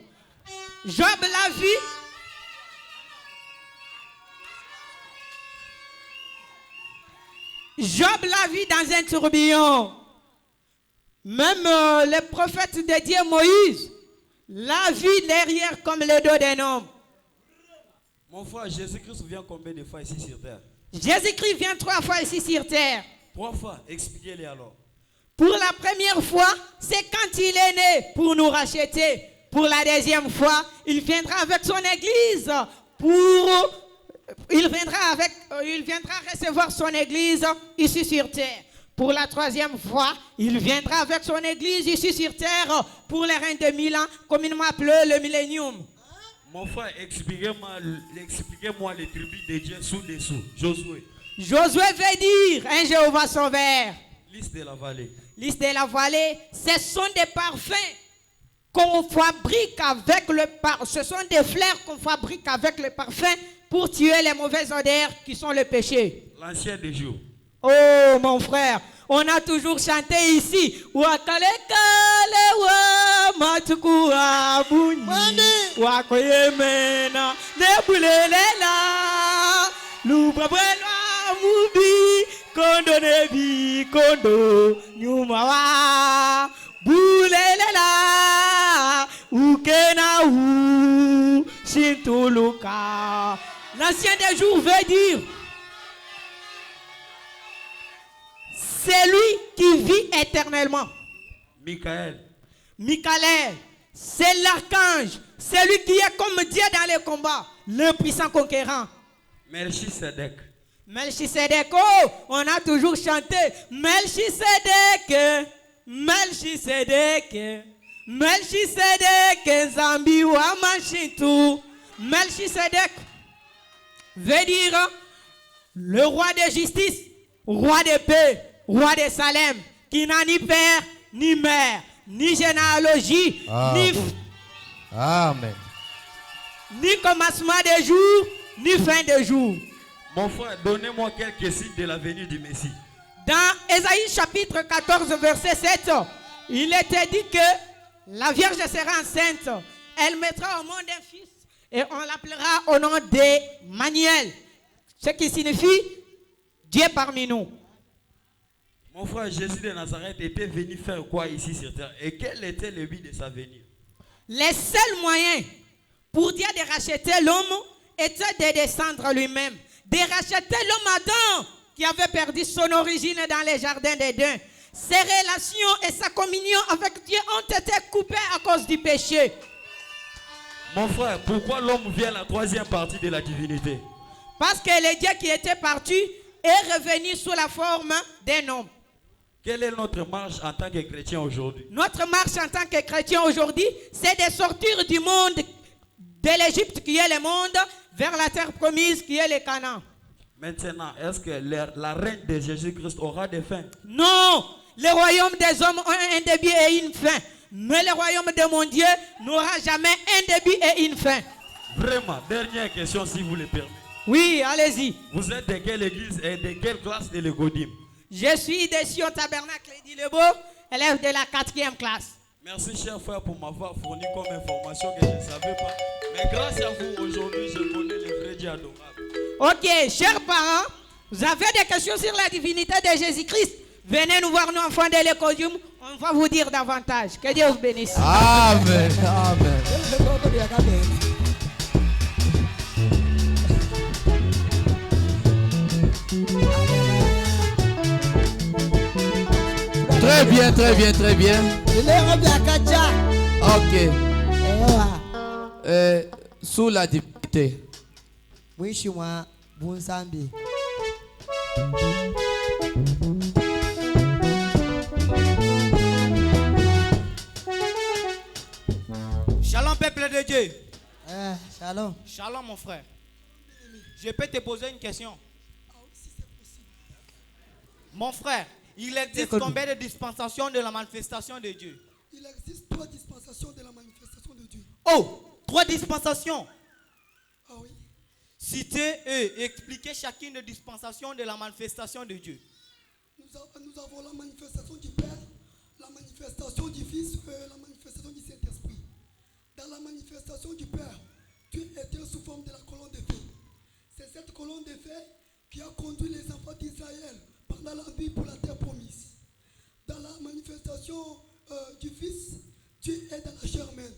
Job l'a vu. Job l'a vu dans un tourbillon. Même le prophète de Dieu Moïse l'a vu derrière comme le dos d'un homme. Mon frère, Jésus-Christ vient combien de fois ici sur terre? Jésus-Christ vient 3 fois ici sur terre. 3 fois, expliquez-les alors. Pour la première fois, c'est quand il est né pour nous racheter. Pour la deuxième fois, il viendra avec son église il viendra recevoir son église ici sur terre. Pour la troisième fois, il viendra avec son église ici sur terre pour le règne de 1000 ans, communément appelé le millénium. Mon frère, expliquez-moi les tribus de Dieu sous-dessous. Josué. Josué veut dire un Jéhovah sauveur. Liste de la vallée. Liste de la vallée, ce sont des parfums qu'on fabrique avec le parfum. Ce sont des fleurs qu'on fabrique avec le parfum pour tuer les mauvaises odeurs qui sont le péché. L'ancien des jours. Oh mon frère, on a toujours chanté ici. Wakale kale wa matukua buni wakoyemena nebulelela lubabwela mubi kondo nebi kondo nyumawa bulelela ukena u sintuluka. L'ancien des jours veut dire c'est lui qui vit éternellement. Michael. Michael, c'est l'archange. C'est lui qui est comme Dieu dans les combats. Le puissant conquérant. Melchisedec. Melchisedec. Oh, on a toujours chanté. Melchisedec. Melchisedec. Melchisedec. Zambi wa Mashitu. Melchisedec veut dire le roi de justice, roi de paix, roi de Salem, qui n'a ni père, ni mère, ni généalogie, Amen. Ni commencement de jour, ni fin de jour. Mon frère, donnez-moi quelques signes de la venue du Messie. Dans Ésaïe chapitre 14, verset 7, il était dit que la Vierge sera enceinte. Elle mettra au monde un fils Et on l'appellera au nom d'Emmanuel, ce qui signifie Dieu parmi nous. Mon frère Jésus de Nazareth était venu faire quoi ici sur terre? Et quel était le but de sa venue? Les seuls moyens pour Dieu de racheter l'homme était de descendre lui-même, de racheter l'homme Adam qui avait perdu son origine dans les jardins d'Éden. Ses relations et sa communion avec Dieu ont été coupées à cause du péché. Mon frère, pourquoi l'homme vient à la troisième partie de la divinité? Parce que le Dieu qui était parti est revenu sous la forme d'un homme. Quelle est notre marche en tant que chrétien aujourd'hui? Notre marche en tant que chrétien aujourd'hui, c'est de sortir du monde de l'Égypte qui est le monde vers la terre promise qui est le Canaan. Maintenant, est-ce que la reine de Jésus-Christ aura des fins? Non, le royaume des hommes a un début et une fin. Mais le royaume de mon Dieu n'aura jamais un début et une fin. Vraiment, dernière question si vous le permettez. Oui, allez-y. Vous êtes de quelle église et de quelle classe de l'Égodim? Je suis de Sion Tabernacle d'Ilebo, élève de la 4e classe. Merci cher frère pour m'avoir fourni comme information que je ne savais pas. Mais grâce à vous aujourd'hui, je connais le vrai Dieu adorable. Ok, chers parents, vous avez des questions sur la divinité de Jésus-Christ? Venez nous voir, nous enfants de l'Écodium, on va vous dire davantage. Que Dieu vous bénisse. Amen. Amen. Très bien, très bien, très bien. Ok. Sous la divinité. Shalom peuple de Dieu. Shalom. Shalom mon frère. Je peux te poser une question? Mon frère, il existe combien de dispensations de la manifestation de Dieu? Il existe 3 dispensations de la manifestation de Dieu. Oh, 3 dispensations. Ah oui. Citez et expliquez chacune des dispensations de la manifestation de Dieu. Nous avons la manifestation du Père, la manifestation du Fils et la manifestation du Saint-Esprit. Dans la manifestation du Père, Dieu était sous forme de la colonne de feu. C'est cette colonne de feu qui a conduit les enfants d'Israël pendant la nuit pour la terre promise. Dans la manifestation du Fils, Dieu est dans la chair même.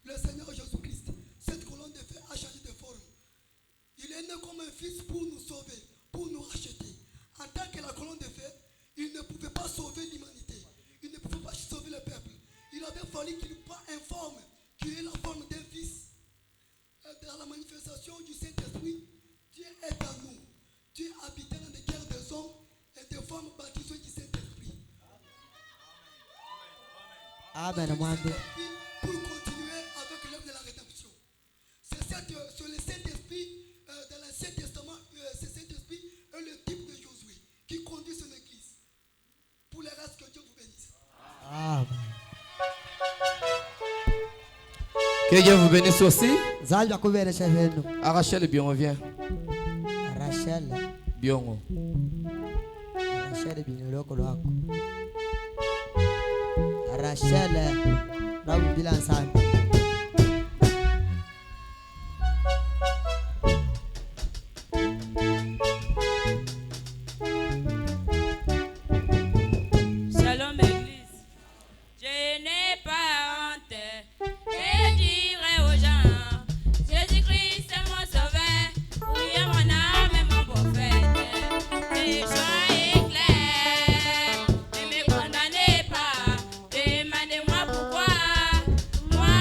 Le Seigneur Jésus-Christ, cette colonne de feu a changé de forme. Il est né comme un fils pour nous sauver, pour nous racheter. En tant que la colonne de feu, il ne pouvait pas sauver l'humanité. Il ne pouvait pas sauver le peuple. Il avait fallu qu'il prenne une forme qui est la forme d'un fils. Dans la manifestation du Saint-Esprit, Dieu est en nous. Dieu habitait dans les cœurs des hommes et des femmes baptisées du Saint-Esprit. Amen. Pour continuer avec l'œuvre de la rédemption. C'est le Saint-Esprit, dans l'Ancien Testament, ce Saint-Esprit est le type de Josué qui conduit son église. Pour le reste, que Dieu vous bénisse. Amen. Que Dieu vous bénisse aussi. Rachel bien, reviens. Rachel. Bien. Rachel bien loko lwako. Rachel rabu bila sana. Shalom Église. Je n'ai pas honte et dirai aux gens, Jésus-Christ est mon sauveur, oui est mon âme et mon prophète. Et soyez clairs, ne me condamnez pas, demandez-moi pourquoi, moi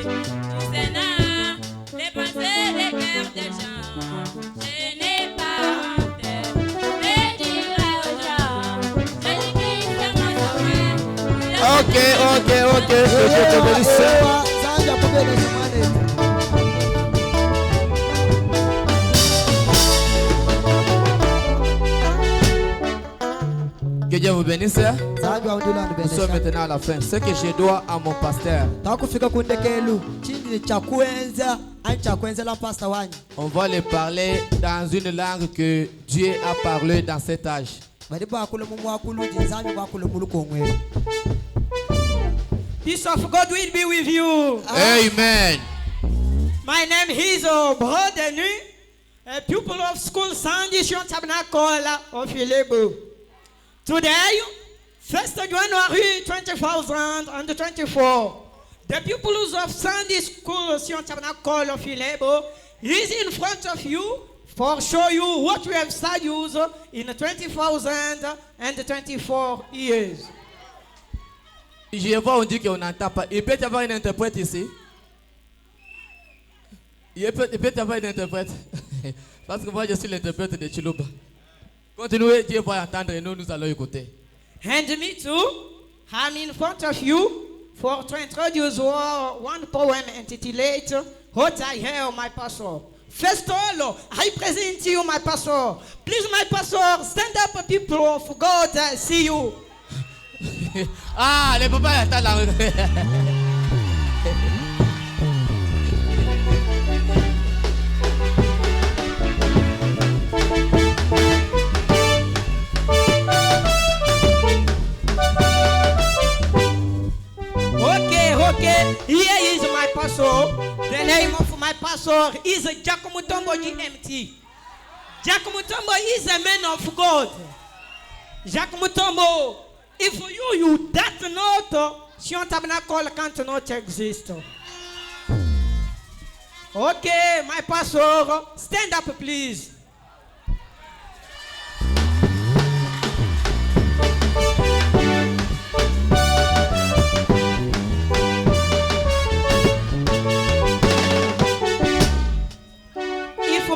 du Sénat, les pensées des cœurs des gens. Je n'ai pas honte de dire aux gens, Jésus-Christ est mon sauveur. Ok, que Dieu te bénisse. Que Dieu vous bénisse. Nous sommes maintenant à la fin. Ce que je dois à mon pasteur. On va le parler dans une langue que Dieu a parlé dans cet âge. Peace of God will be with you. Amen. My name is Brother Nu, a pupil of school Sunday Tabernacle of Ilebo. Today, 1st January 2024, the pupils of Sunday School Sion Tabernacle of Ilebo is in front of you for show you what we have studied in 2024 years. Je vois, on dit qu'on n'entend pas. Il peut y avoir un interprète ici. Il peut y avoir un interprète. Parce que moi, je suis l'interprète de Chiluba. Continuez, Dieu va entendre et nous allons écouter. And me too, I'm in front of you for to introduce one poem entitled What I Hear, My Pastor. First of all, I present to you my pastor. Please, my pastor, stand up, people of God, see you. Ah, les papas attendent là. Okay, here is my pastor. The name of my pastor is Jack Mutombo GMT. Jack Mutombo is a man of God. Jack Mutombo, if you that not, Sion Tabernacle can't not exist. Okay, my pastor, stand up please.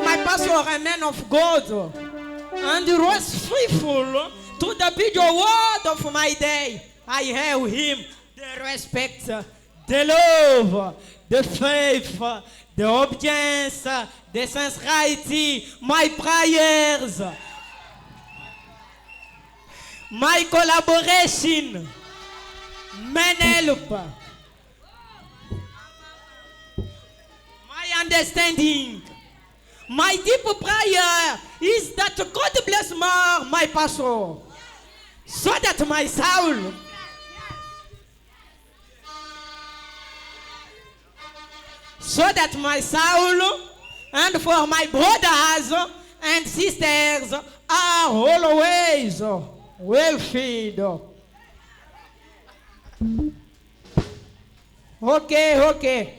My pastor, a man of God, and he was faithful to the big word of my day. I have him the respect, the love, the faith, the obedience, the sincerity, my prayers, my collaboration, my help, my understanding. My deep prayer is that God bless my pastor, so that my soul and for my brothers and sisters are always well fed. Okay.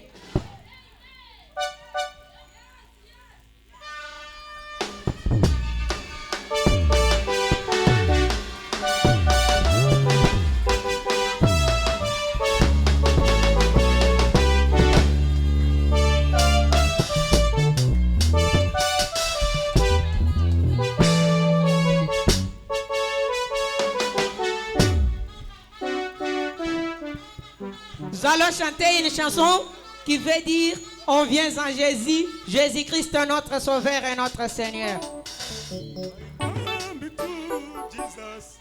Nous allons chanter une chanson qui veut dire on vient en Jésus, Jésus-Christ notre Sauveur et notre Seigneur. Jesus,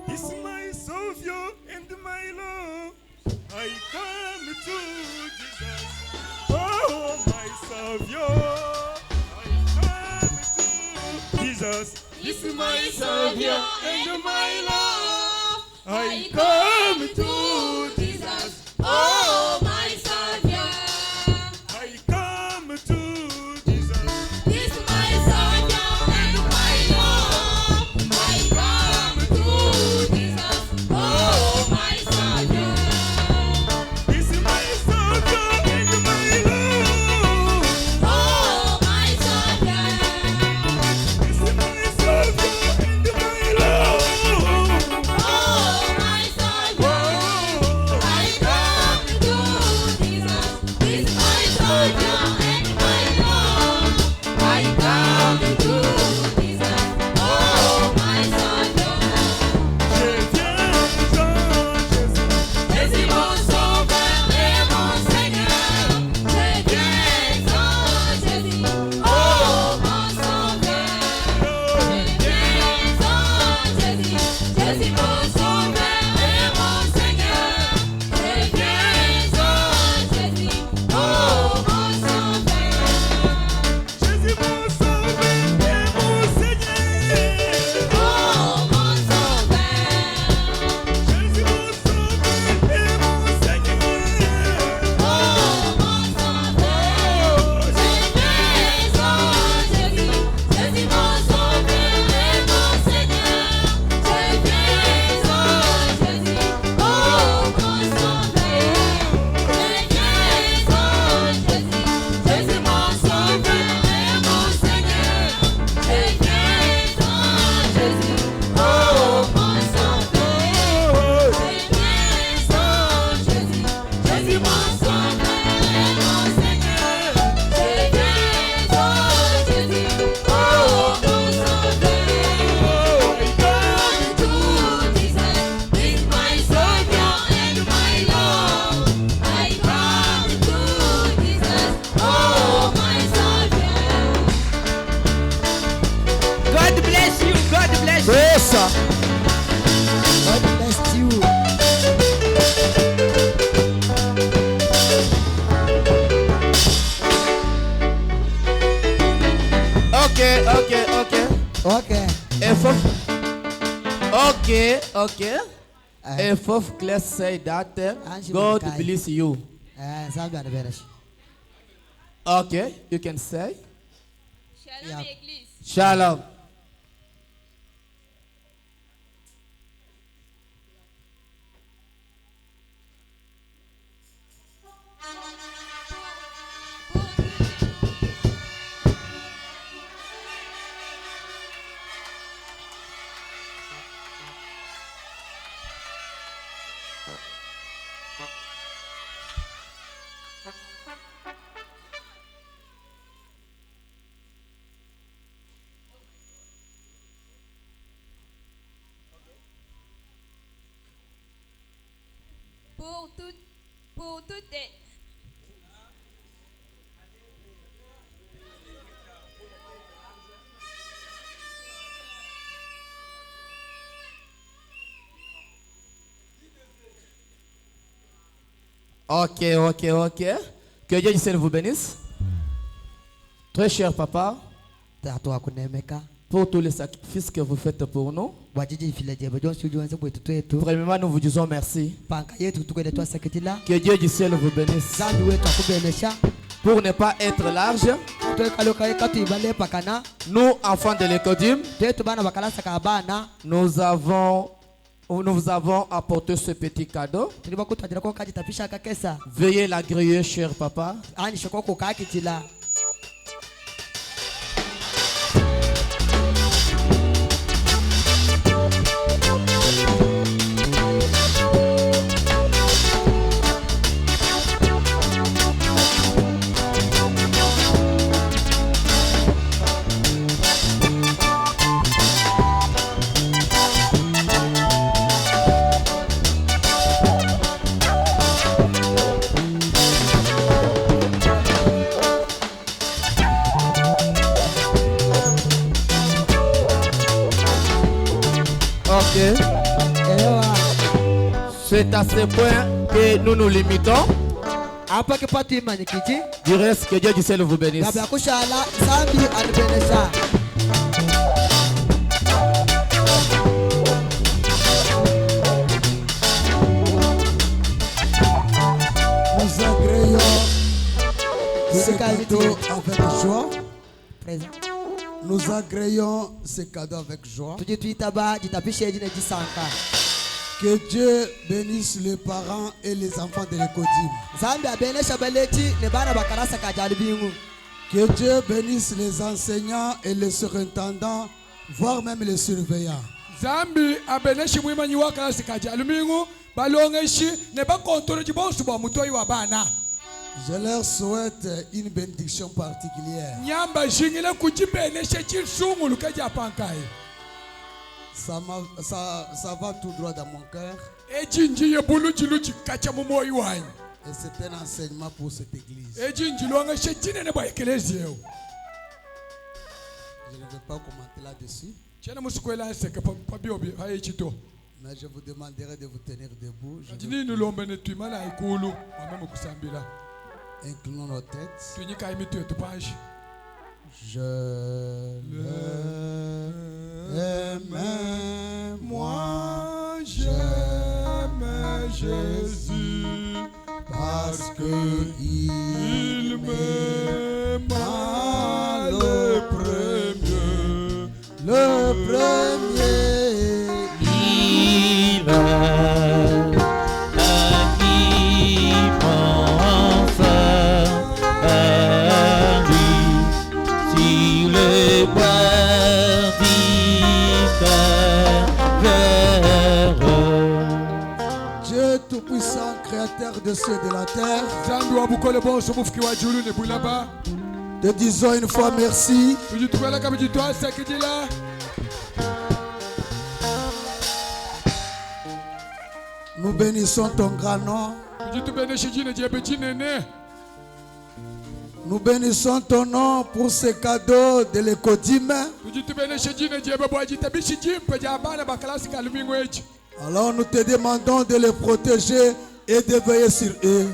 is my Savior and my Lord. I come to Jesus, oh my Savior. I come to Jesus, is my Savior and my Lord. I come to Jesus, oh my Savior. I come to Jesus, is my Savior and my Lord. I come to Jesus, oh my Savior. Is my Savior and my Lord. Oh my Savior. Is my Savior and my Lord. Oh my Savior. Okay. A fourth class say that God bless you. Okay, you can say. Shalom, Église. Shalom. Pour toutes les... Ok. Que Dieu du ciel vous bénisse. Très cher papa, pour tous les sacrifices que vous faites pour nous. Premièrement, nous vous disons merci. Que Dieu du ciel vous bénisse. Pour ne pas être large, nous, enfants de l'Écodim, nous vous avons apporté ce petit cadeau. Veuillez l'agréer, cher papa. C'est à ce point que nous nous limitons. Du reste, que Dieu du ciel vous bénisse. Nous agréons ce cadeau avec joie. Nous agréons ce cadeau avec joie. Que Dieu bénisse les parents et les enfants de l'Écodim. Que Dieu bénisse les enseignants et les surintendants, voire même les surveillants. Zambi abeneshi mwimanyi wa kalasi kajalumingu balongeshi ne bakontolo jibonsu ba mutoi wa bana. Je leur souhaite une bénédiction particulière. Nyamba jingile kujibeneshe chisungu lukaja pankai. Ça va tout droit dans mon cœur. Et c'est un enseignement pour cette église. Je ne vais pas commenter là-dessus. Mais je vous demanderai de vous tenir debout. Inclinons nos têtes. Je l'aime, moi j'aime Jésus parce que il m'aima le premier. Il Dieu tout-puissant, créateur de ceux de la terre, te disons une fois merci. Nous bénissons ton grand nom. Nous bénissons ton nom pour ce cadeau de l'Écodim. Alors nous te demandons de les protéger et de veiller sur eux.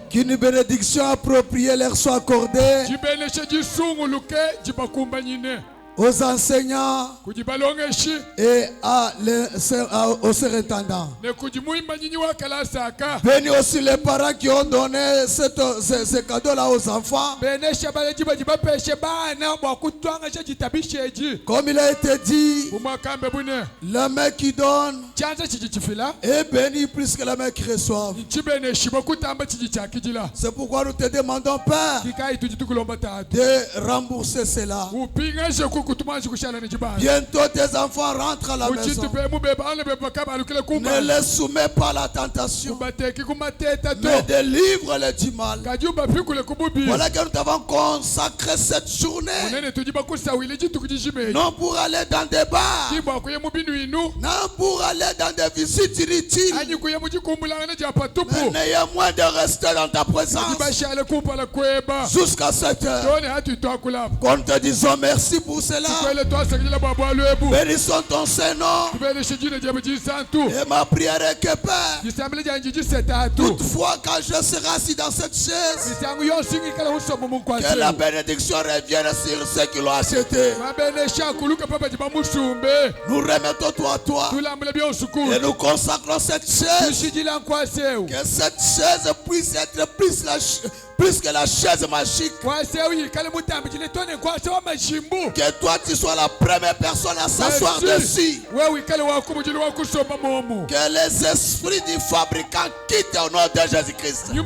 Qu'une bénédiction appropriée leur soit accordée. aux enseignants et aux surintendants. Bénis aussi les parents qui ont donné ce cadeau-là aux enfants. Comme il a été dit, la main qui donne est bénie plus que la main qui reçoit. C'est pourquoi nous te demandons, Père, de rembourser cela. Bientôt tes enfants rentrent à la maison. Ne les soumets pas à la tentation, mais délivre-les du mal. Voilà que nous t'avons consacré cette journée, non pour aller dans des bars, non pour aller dans des visites inutiles, mais néanmoins de rester dans ta présence jusqu'à cette heure. Qu'on te disons merci pour cela. Bénissons ton Saint-Nom. Et ma prière est que, Père, toutefois quand je serai assis dans cette chaise, que la bénédiction revienne sur ceux qui l'ont acheté. Nous remettons toi à toi et nous consacrons cette chaise. Que cette chaise puisse être plus que la chaise magique. Que toi tu sois la première personne à s'asseoir dessus. Que les esprits du fabricant quittent au nom de Jésus-Christ. Mais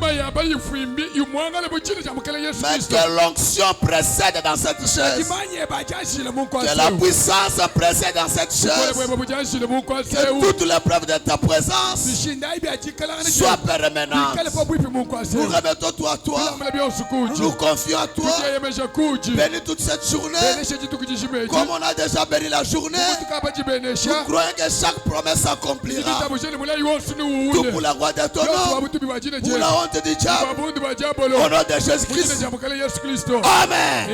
que l'onction précède dans cette chaise. Que la puissance précède dans cette chaise. Que toutes les preuves de ta présence soient permanentes. Nous remettons toi à toi. Nous confions à toi. Bénis toute cette journée. Comme on a déjà béni la journée, nous croyons que chaque promesse s'accomplira. Tout pour la gloire de ton nom, pour la honte du diable, au nom de Jésus-Christ. Amen.